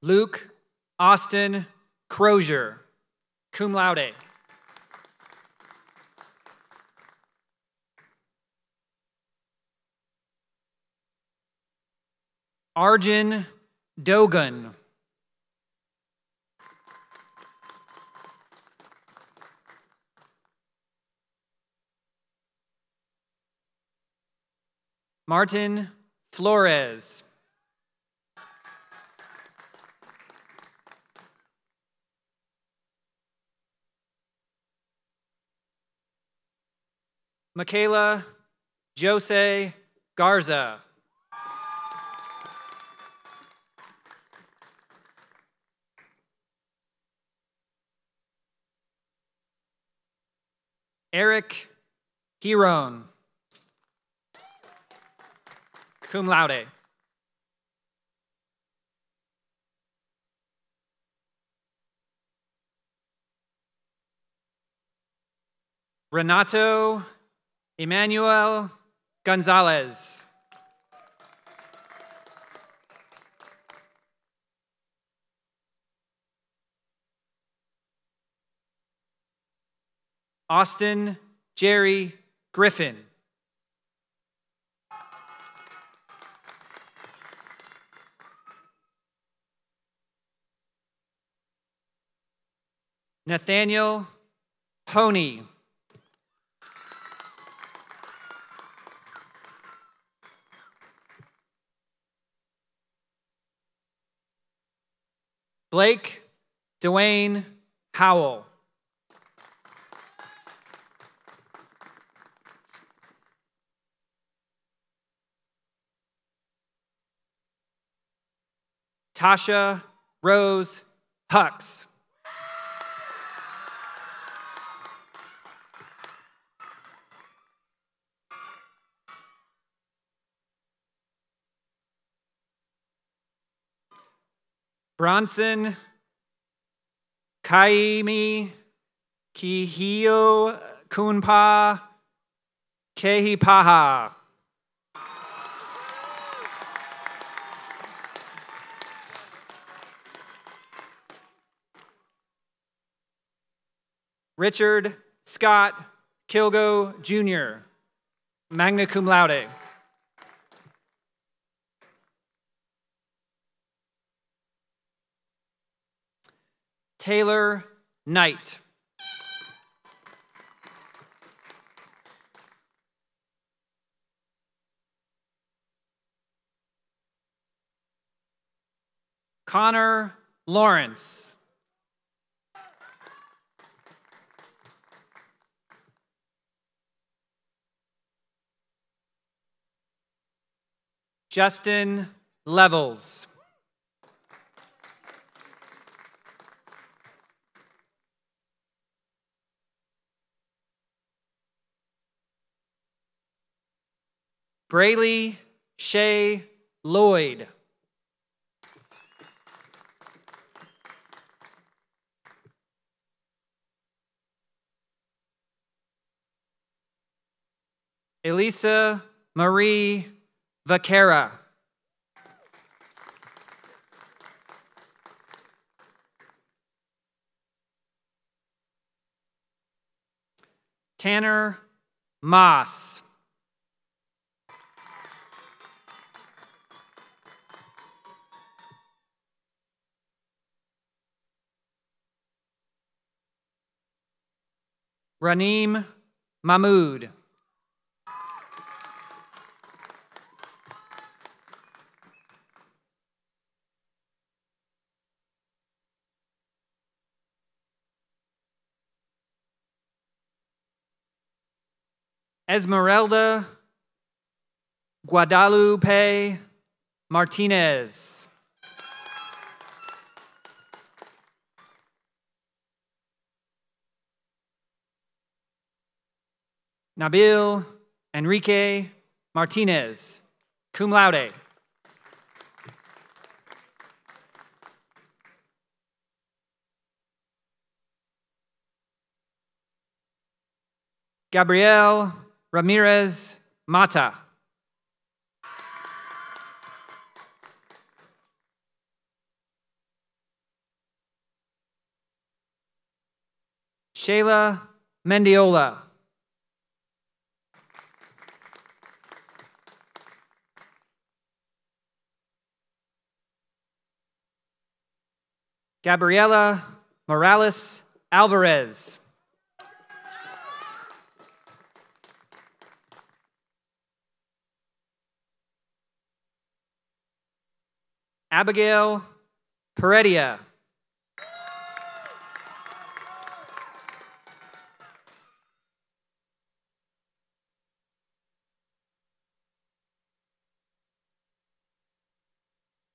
Luke Austin Crozier, cum laude. Arjun Dogan. Martin Flores. Michaela Jose Garza. Eric Giron, cum laude. Renato Emmanuel Gonzalez. Austin Jerry Griffin. Nathaniel Honey. Blake Dwayne Howell. Tasha Rose Hux. Bronson Kaimi Kihio Kunpa Kehipaha. Richard Scott Kilgo Jr., magna cum laude. Taylor Knight. Connor Lawrence. Justin Levels. Braylee Shay Lloyd. Elisa Marie Vaquera. Tanner Moss. Raneem Mahmood. Esmeralda Guadalupe Martinez. Nabil Enrique Martinez, cum laude. Gabriel Ramirez Mata. Shayla Mendiola. Gabriela Morales Alvarez. Abigail Peredia.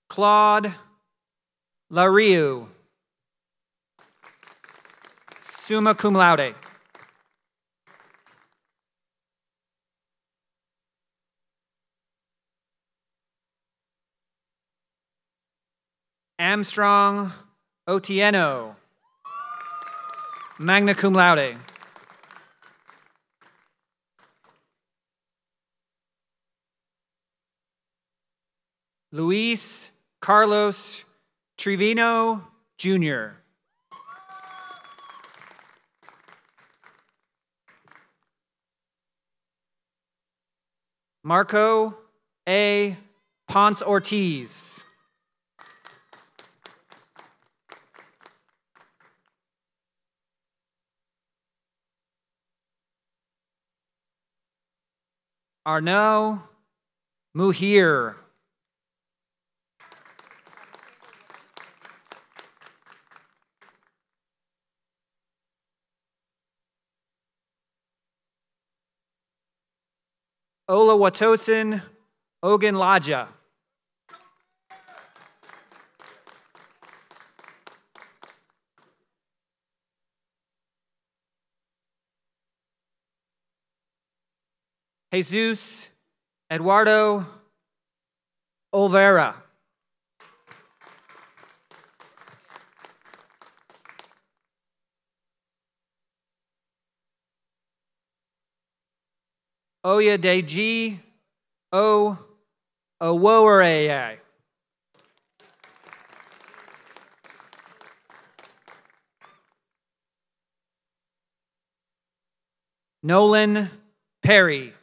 Claude Lariu, summa cum laude. Armstrong Otieno, magna cum laude. Luis Carlos Trevino, Jr. Marco A. Ponce Ortiz. Arnaud Muhir. Olawatosin Ogunlaja. Jesus Eduardo Olvera. Oyadeji O Owoere. Nolan Perry.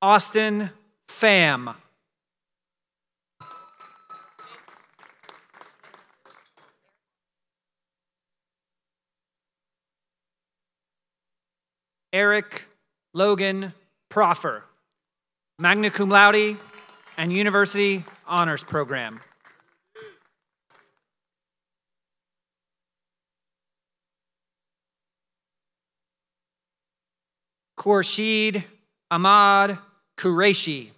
Austin Pham. Eric Logan Proffer, magna cum laude and University Honors Program. Khurshid Ahmad Qureshi.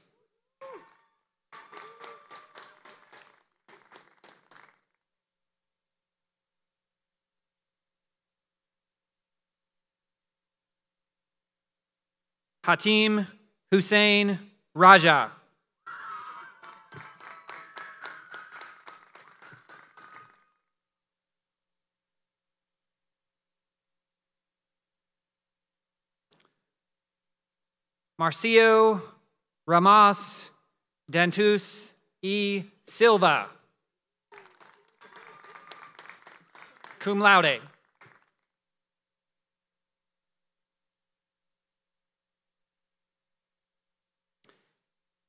Hatim Hussein Raja. Marcio Ramos Dantus E. Silva, cum laude.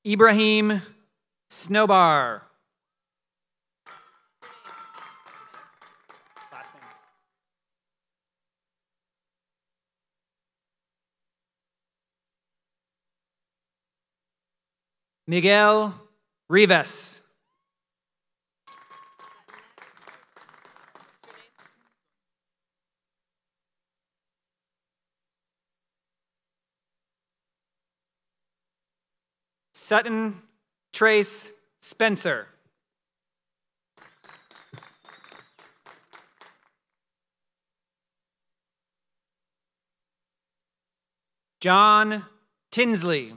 Ibrahim Snowbar. Miguel Rivas. Sutton Trace Spencer. John Tinsley.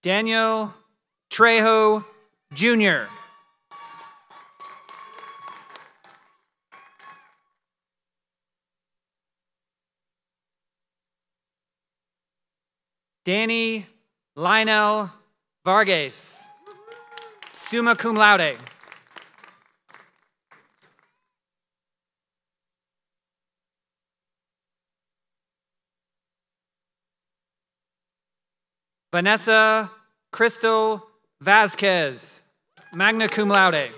Daniel Trejo Jr. Danny Lionel Vargas, summa cum laude. Vanessa Crystal Vasquez, magna cum laude.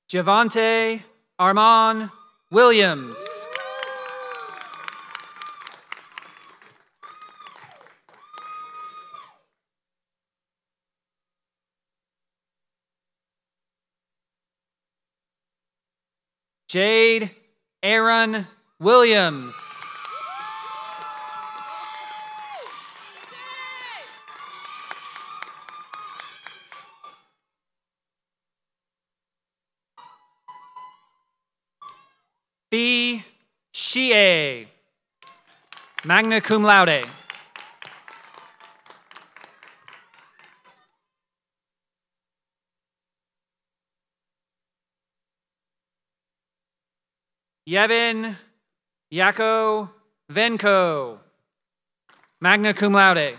Javante Armand Williams. Jade Aaron Williams. Fee Shie, magna cum laude. Yevin Yako Venko, magna cum laude.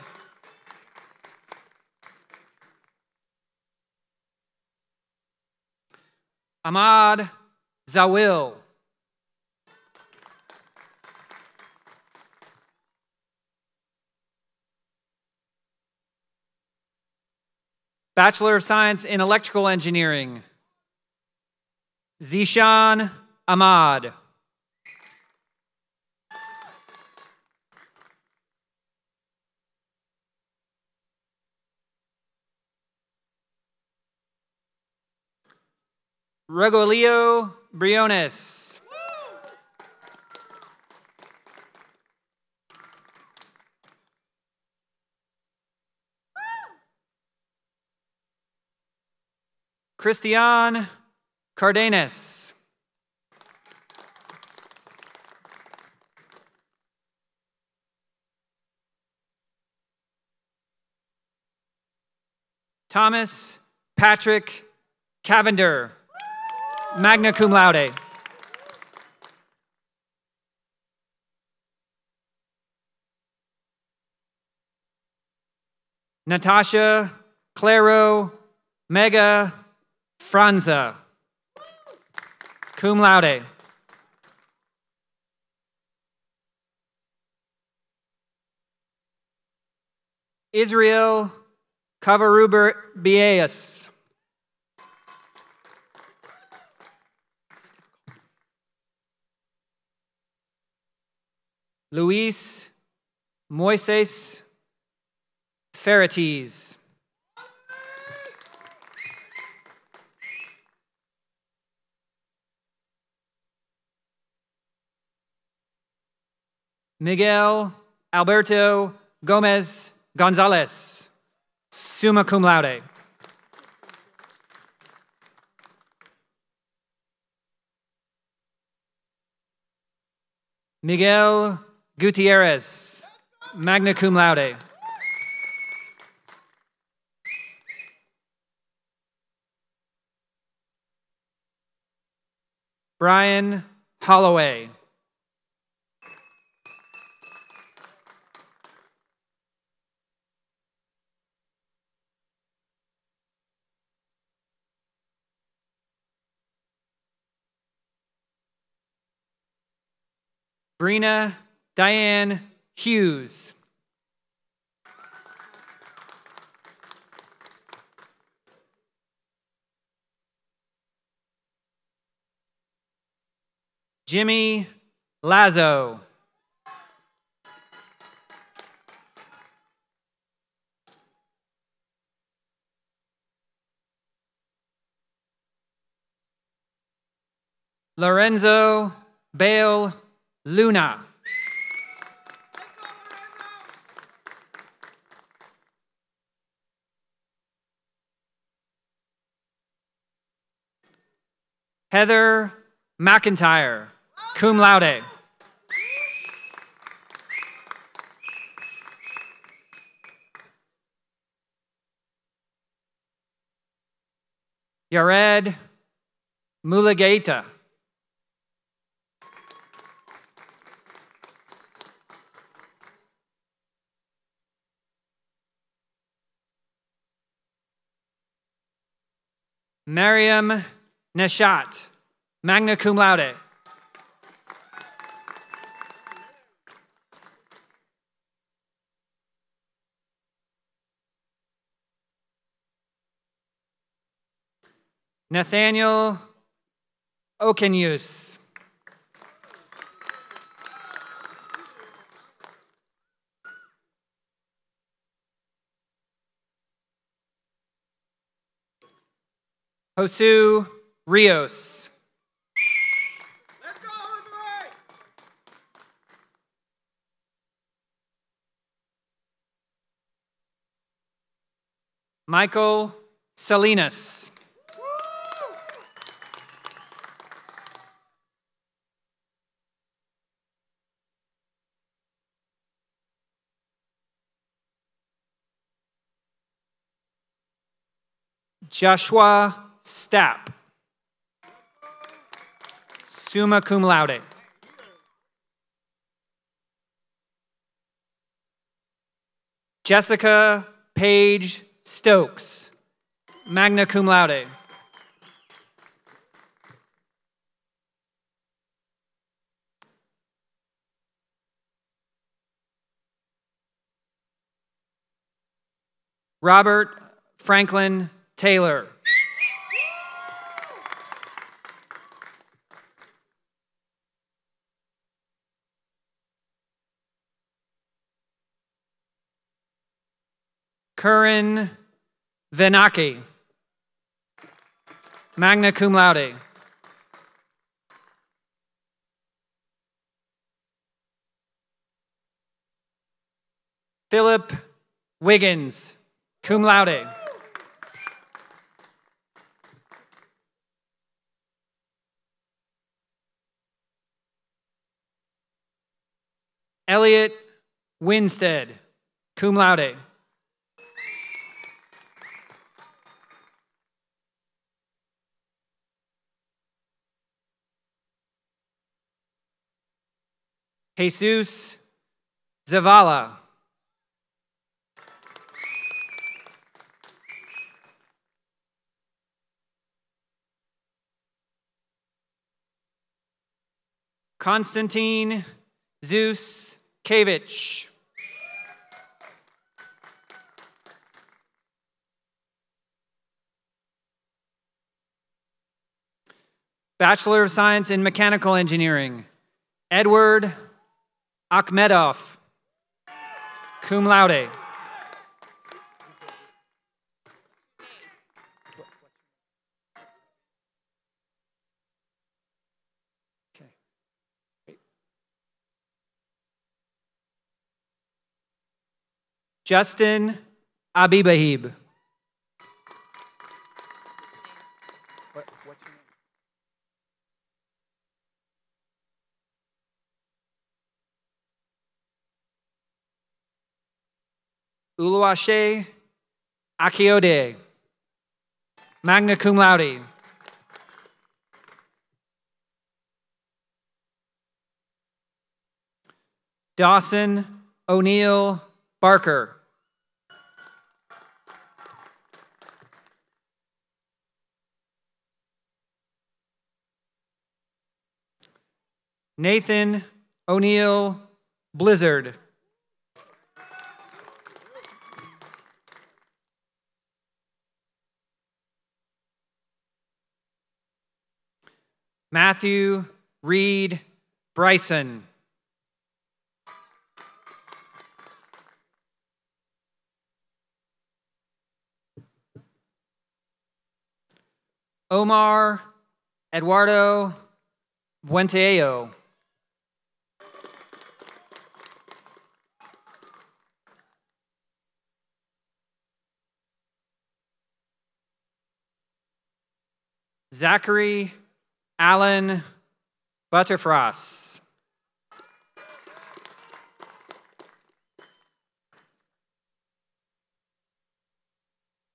Ahmad Zawil. Bachelor of Science in Electrical Engineering, Zishan Ahmad. Rogolio Briones. Christian Cardenas. Thomas Patrick Cavender, magna cum laude. Natasha Claro Mega Franza, cum laude. Israel Cavaruber Bias. Luis Moises Ferretes. Miguel Alberto Gomez Gonzalez, summa cum laude. Miguel Gutierrez, magna cum laude. Brian Holloway. Brina Diane Hughes. Jimmy Lazo. Lorenzo Bale Luna. Heather McIntyre, cum laude. Yared Mulagaita. Mariam Neshat, magna cum laude. Nathaniel Okenyus. Josu Rios. Michael Salinas. Joshua Stapp, summa cum laude. Jessica Paige Stokes, magna cum laude. Robert Franklin Taylor. Curran Venaki, magna cum laude. Philip Wiggins, cum laude. Elliot Winstead, cum laude. Jesus Zavala. Konstantin Zeus Kevich. Bachelor of Science in Mechanical Engineering, Edward Akhmedov, cum laude. Justin Abibahib. Uluwase Akiode, magna cum laude. Dawson O'Neill Barker. Nathan O'Neill Blizzard. Matthew Reed Bryson. Omar Eduardo Buenteyo. Zachary Allen Butterfrost.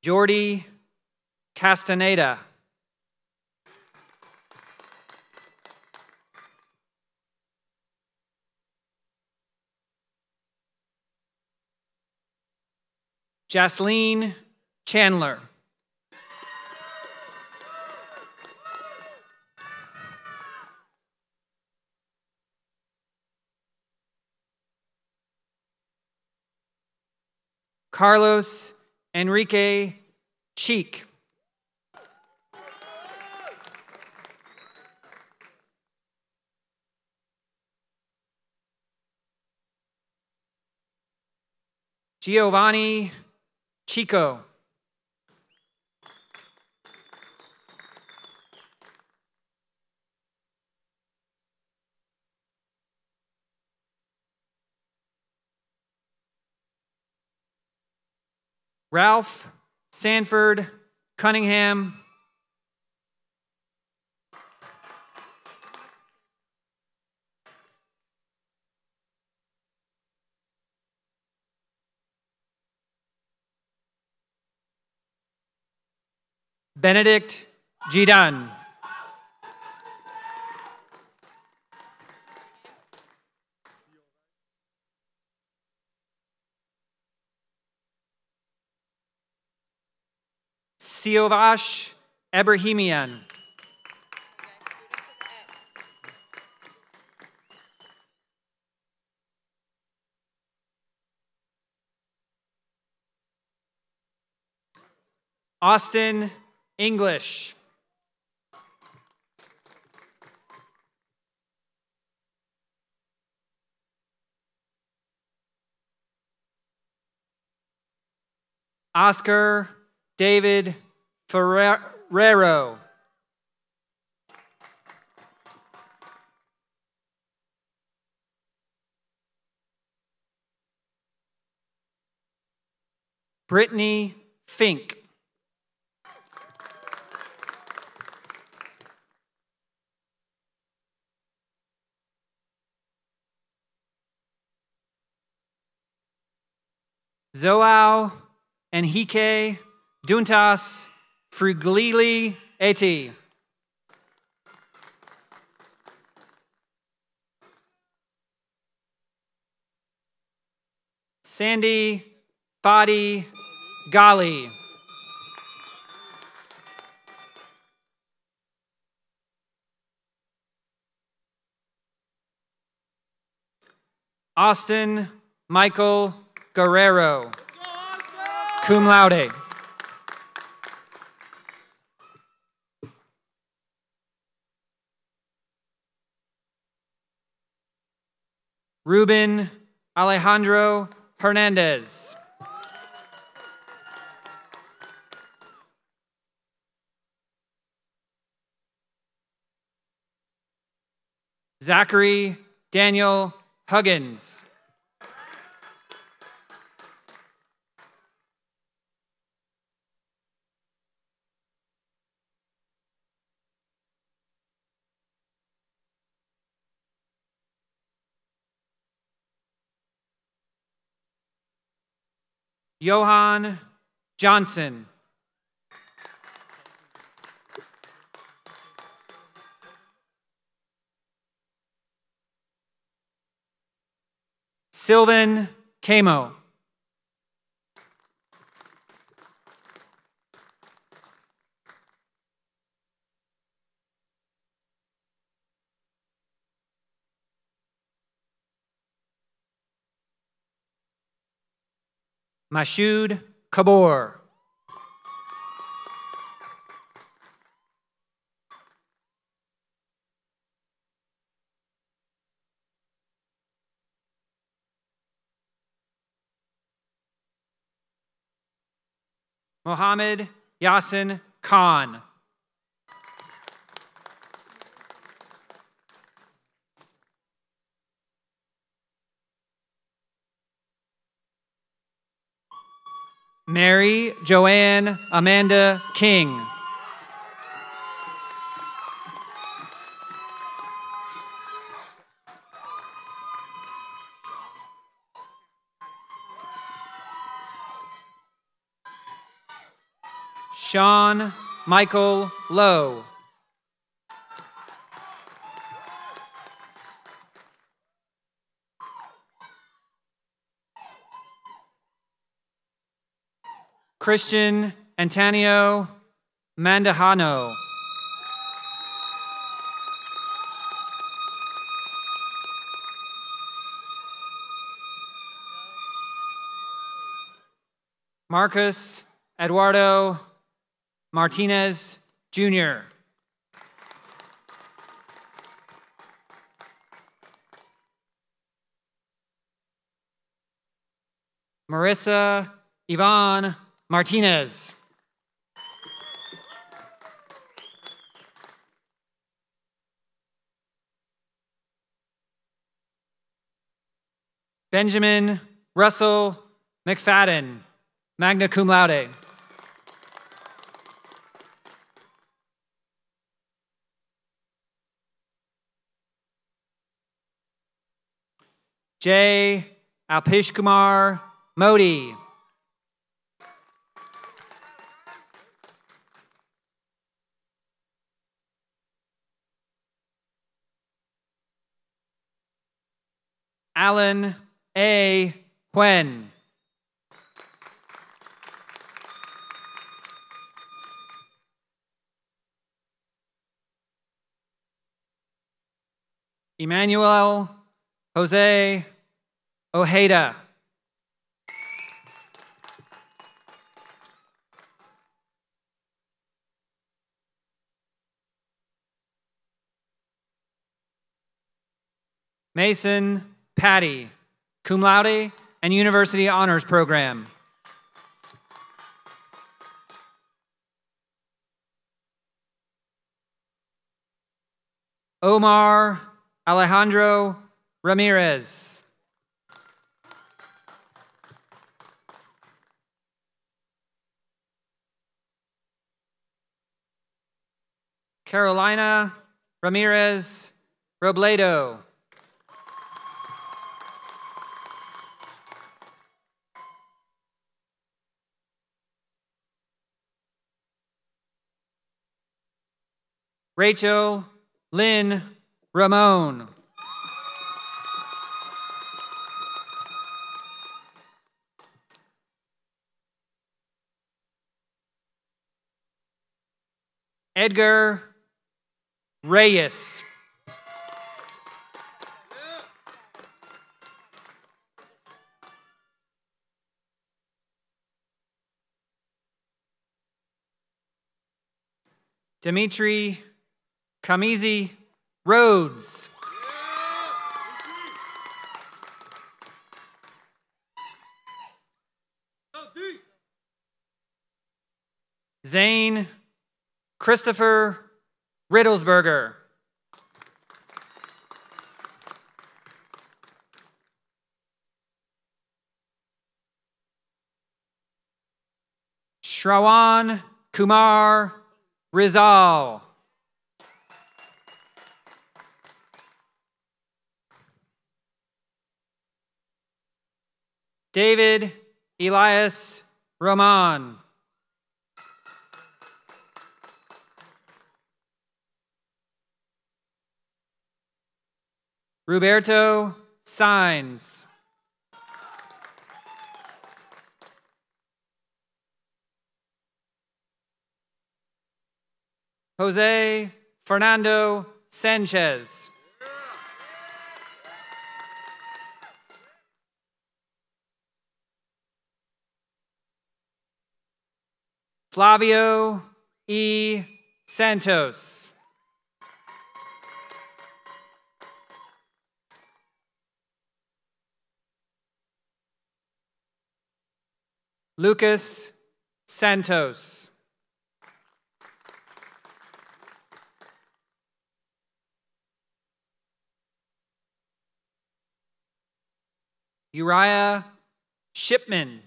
Jordy Castaneda. Jasleen Chandler. Carlos Enrique Cheek. Giovanni Chico. Ralph Sanford Cunningham. Benedict Gidan. Siovash Ebrahimian. Austin English. Oscar David Ferrero. Brittany Fink. Zoao Enrique Duntas Fruglili Eti. Sandy Fadi Gali. Austin Michael Guerrero, cum laude. Ruben Alejandro Hernandez. Zachary Daniel Huggins. Johan Johnson. Sylvan Camo. Mashoud Kabor. Mohammed Yasin Khan. Mary Joanne Amanda King. Sean Michael Lowe. Christian Antonio Mandahano. Marcus Eduardo Martinez, Jr. Marissa Yvonne Martinez. Benjamin Russell McFadden, magna cum laude. J. Alpish Kumar Modi. Alan A. Huen. Emmanuel Jose Ojeda. Mason Patty, cum laude and University Honors Program. Omar Alejandro Ramirez. Carolina Ramirez Robledo. Rachel Lynn Ramon. Edgar Reyes. Dimitri Kamizi Rhodes. Zane Christopher Riddlesberger. Shrawan Kumar Rizal. David Elias Roman. Roberto Sainz. Jose Fernando Sanchez. Flavio E. Santos. Lucas Santos. Uriah Shipman.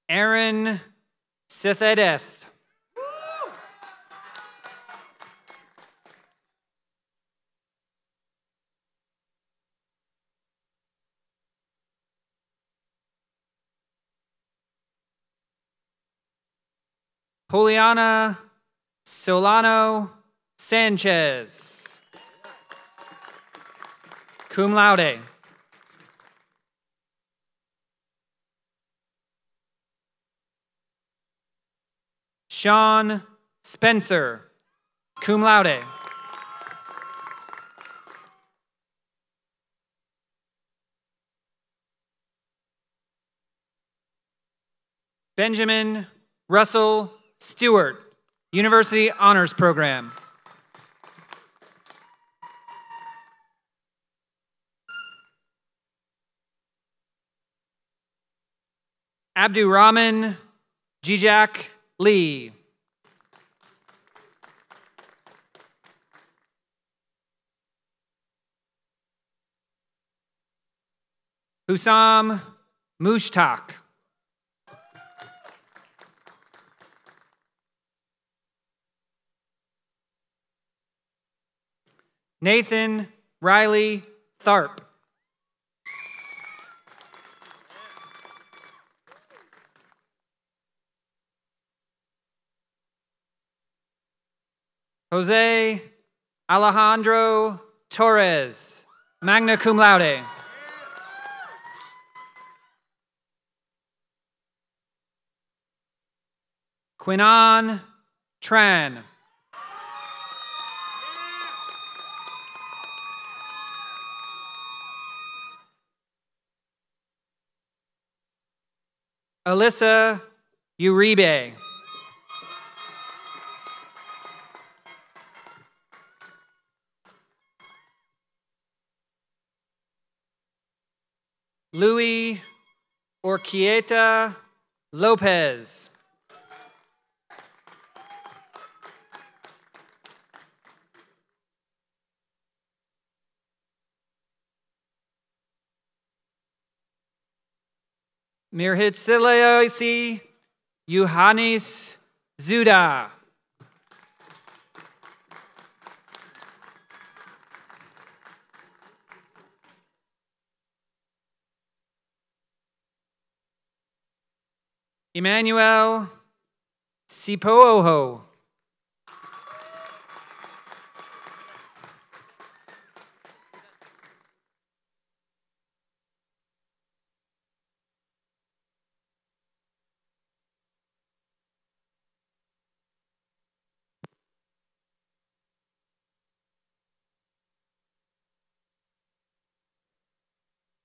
Aaron Sithedeth. Juliana Solano Sanchez, cum laude. Sean Spencer, cum laude. Benjamin Russell Stewart, University Honors Program. Abdurrahman Jijak Lee. Hussam Mushtaq. Nathan Riley Tharp. Jose Alejandro Torres, magna cum laude. Quinan Tran. Alyssa Uribe. Louis Orquieta Lopez. Mirhitsileosi Yohannis Zuda. Emmanuel Sipooho.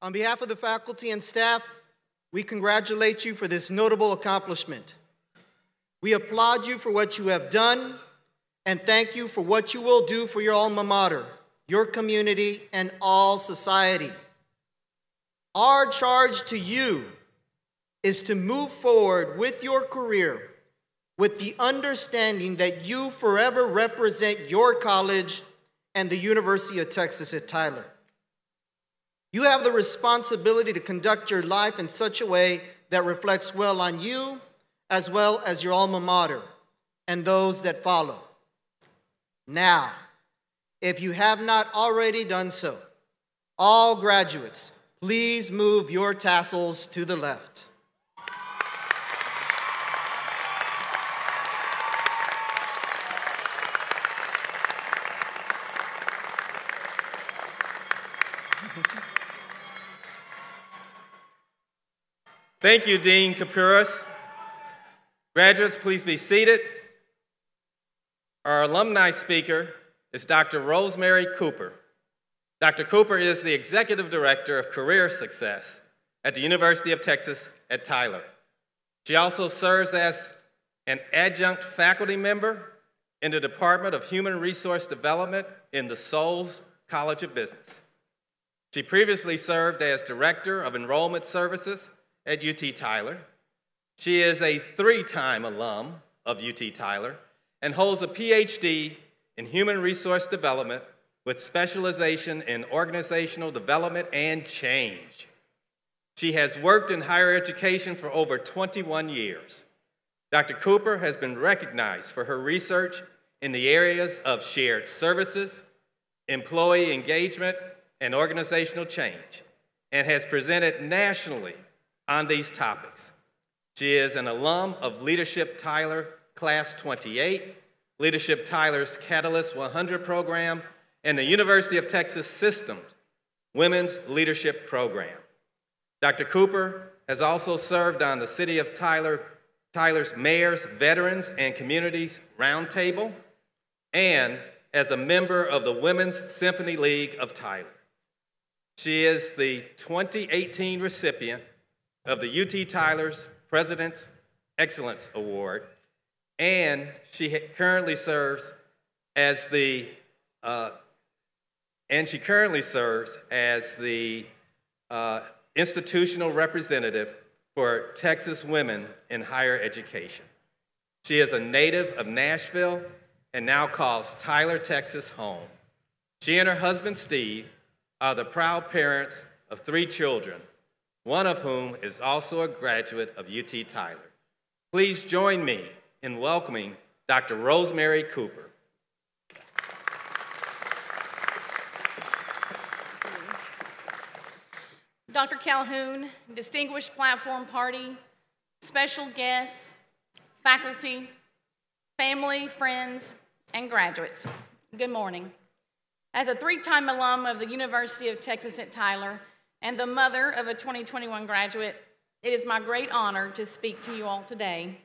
On behalf of the faculty and staff, we congratulate you for this notable accomplishment. We applaud you for what you have done and thank you for what you will do for your alma mater, your community, and all society. Our charge to you is to move forward with your career with the understanding that you forever represent your college and the University of Texas at Tyler. You have the responsibility to conduct your life in such a way that reflects well on you, as well as your alma mater and those that follow. Now, if you have not already done so, all graduates, please move your tassels to the left. Thank you, Dean Kapuras. Graduates, please be seated. Our alumni speaker is Dr. Rosemary Cooper. Dr. Cooper is the Executive Director of Career Success at the University of Texas at Tyler. She also serves as an adjunct faculty member in the Department of Human Resource Development in the Souls College of Business. She previously served as Director of Enrollment Services at UT Tyler. She is a 3-time alum of UT Tyler and holds a PhD in Human Resource Development with specialization in organizational development and change. She has worked in higher education for over 21 years. Dr. Cooper has been recognized for her research in the areas of shared services, employee engagement, and organizational change, and has presented nationally on these topics. She is an alum of Leadership Tyler Class 28, Leadership Tyler's Catalyst 100 program, and the University of Texas System's Women's Leadership Program. Dr. Cooper has also served on the City of Tyler's Mayor's Veterans and Communities Roundtable and as a member of the Women's Symphony League of Tyler. She is the 2018 recipient of the UT Tyler's President's Excellence Award, and she currently serves as the institutional representative for Texas women in higher education. She is a native of Nashville and now calls Tyler, Texas home. She and her husband, Steve, are the proud parents of 3 children, one of whom is also a graduate of UT Tyler. Please join me in welcoming Dr. Rosemary Cooper. Dr. Calhoun, distinguished platform party, special guests, faculty, family, friends, and graduates, good morning. As a 3-time alum of the University of Texas at Tyler and the mother of a 2021 graduate, it is my great honor to speak to you all today.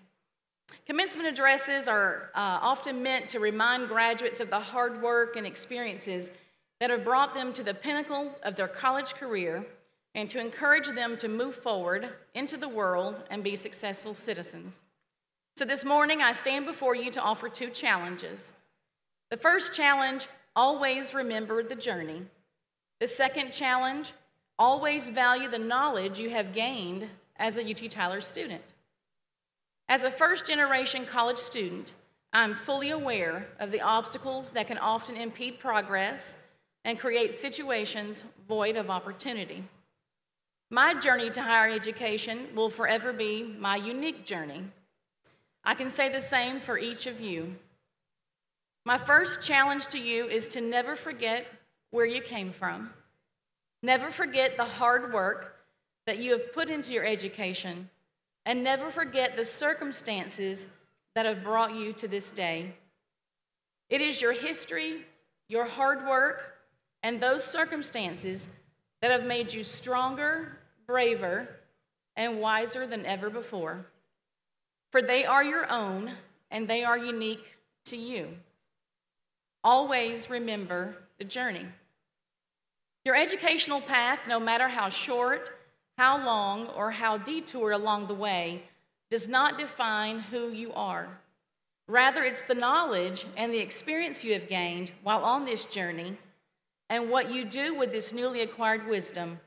Commencement addresses are often meant to remind graduates of the hard work and experiences that have brought them to the pinnacle of their college career and to encourage them to move forward into the world and be successful citizens. So this morning, I stand before you to offer 2 challenges. The first challenge, always remember the journey. The second challenge, always value the knowledge you have gained as a UT Tyler student. As a first-generation college student, I'm fully aware of the obstacles that can often impede progress and create situations void of opportunity. My journey to higher education will forever be my unique journey. I can say the same for each of you. My first challenge to you is to never forget where you came from. Never forget the hard work that you have put into your education, and never forget the circumstances that have brought you to this day. It is your history, your hard work, and those circumstances that have made you stronger, braver, and wiser than ever before. For they are your own, and they are unique to you. Always remember the journey. Your educational path, no matter how short, how long, or how detoured along the way, does not define who you are. Rather, it's the knowledge and the experience you have gained while on this journey and what you do with this newly acquired wisdom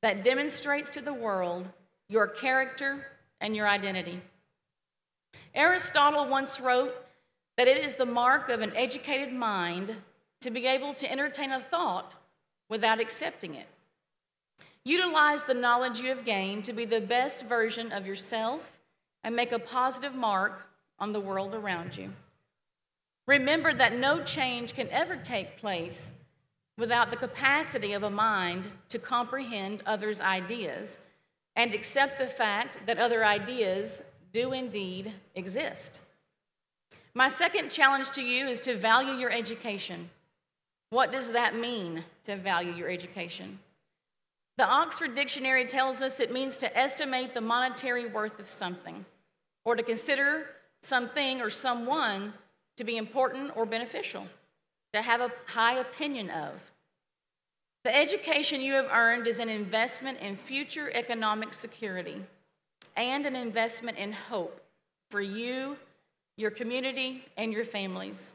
that demonstrates to the world your character and your identity. Aristotle once wrote that it is the mark of an educated mind to be able to entertain a thought without accepting it. Utilize the knowledge you have gained to be the best version of yourself and make a positive mark on the world around you. Remember that no change can ever take place without the capacity of a mind to comprehend others' ideas and accept the fact that other ideas do indeed exist. My second challenge to you is to value your education. What does that mean, to value your education? The Oxford Dictionary tells us it means to estimate the monetary worth of something, or to consider something or someone to be important or beneficial, to have a high opinion of. The education you have earned is an investment in future economic security and an investment in hope for you, your community, and your families.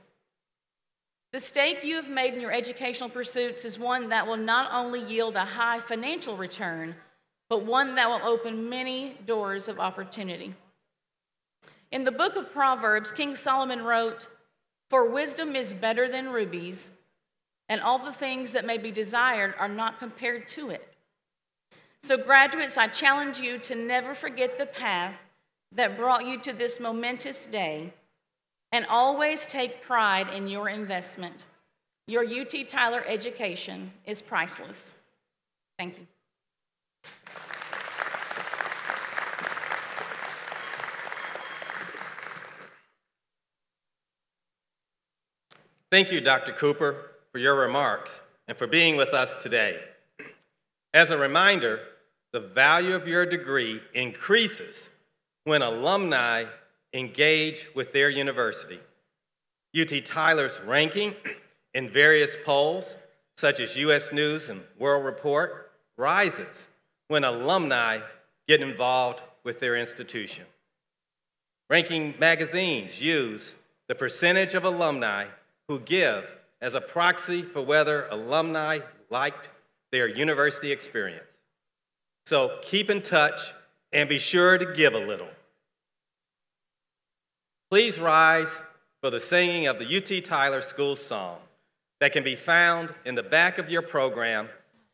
The stake you have made in your educational pursuits is one that will not only yield a high financial return, but one that will open many doors of opportunity. In the book of Proverbs, King Solomon wrote, "For wisdom is better than rubies, and all the things that may be desired are not compared to it." So graduates, I challenge you to never forget the path that brought you to this momentous day, and always take pride in your investment. Your UT Tyler education is priceless. Thank you. Thank you, Dr. Cooper, for your remarks and for being with us today. As a reminder, the value of your degree increases when alumni engage with their university. UT Tyler's ranking in various polls, such as US News and World Report, rises when alumni get involved with their institution. Ranking magazines use the percentage of alumni who give as a proxy for whether alumni liked their university experience. So keep in touch and be sure to give a little. Please rise for the singing of the UT Tyler School Song that can be found in the back of your program,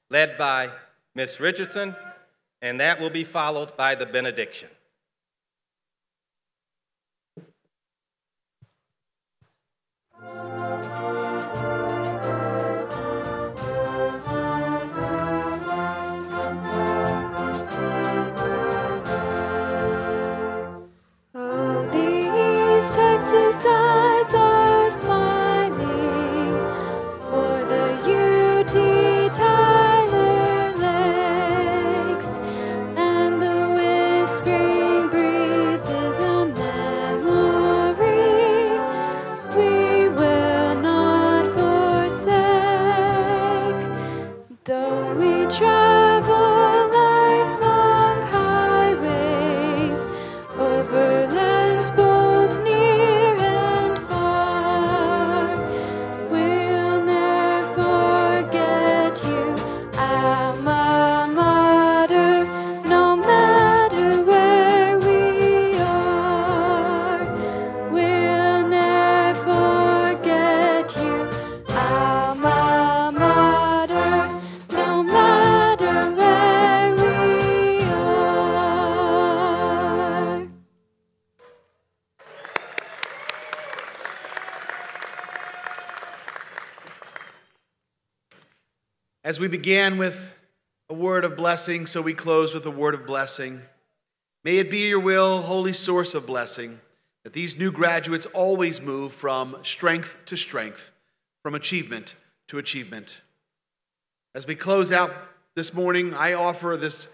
led by Ms. Richardson, and that will be followed by the benediction. Texas eyes are smiling for the UT Tyler lakes, and the whispering breeze is a memory we will not forsake. Though we travel life's long highways over lands both near and far, we'll never forget you, alma mater, no matter where we are. We'll never forget you, alma mater, no matter where we are. As we began with a word of blessing, so we close with a word of blessing. May it be your will, holy source of blessing, that these new graduates always move from strength to strength, from achievement to achievement. As we close out this morning, I offer this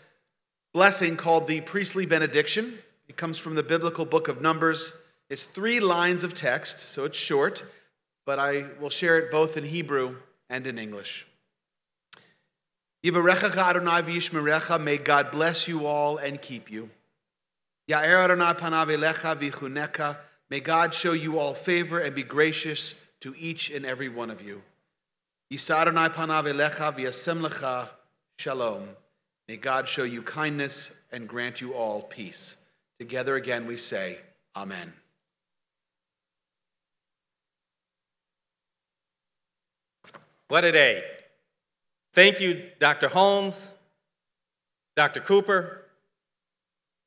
blessing called the priestly benediction. It comes from the biblical book of Numbers. It's 3 lines of text, so it's short, but I will share it both in Hebrew and in English. Yivarechecha Adonai v'yishmerecha, may God bless you all and keep you. Ya'er Adonai panav elecha v'chuneka, may God show you all favor and be gracious to each and every one of you. Yisa Adonai panav elecha v'yasem lecha shalom, may God show you kindness and grant you all peace. Together again we say, Amen. What a day. Thank you, Dr. Holmes, Dr. Cooper,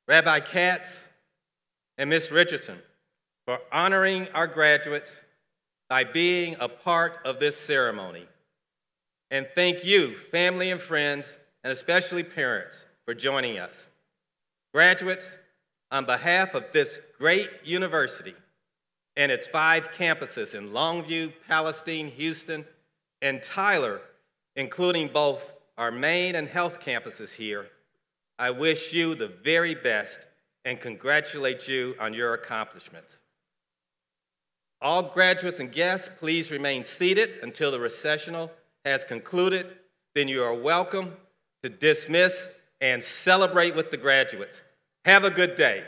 Rabbi Katz, and Ms. Richardson for honoring our graduates by being a part of this ceremony. And thank you, family and friends, and especially parents, for joining us. Graduates, on behalf of this great university and its 5 campuses in Longview, Palestine, Houston, and Tyler, including both our main and health campuses here, I wish you the very best and congratulate you on your accomplishments. All graduates and guests, please remain seated until the recessional has concluded. Then you are welcome to dismiss and celebrate with the graduates. Have a good day.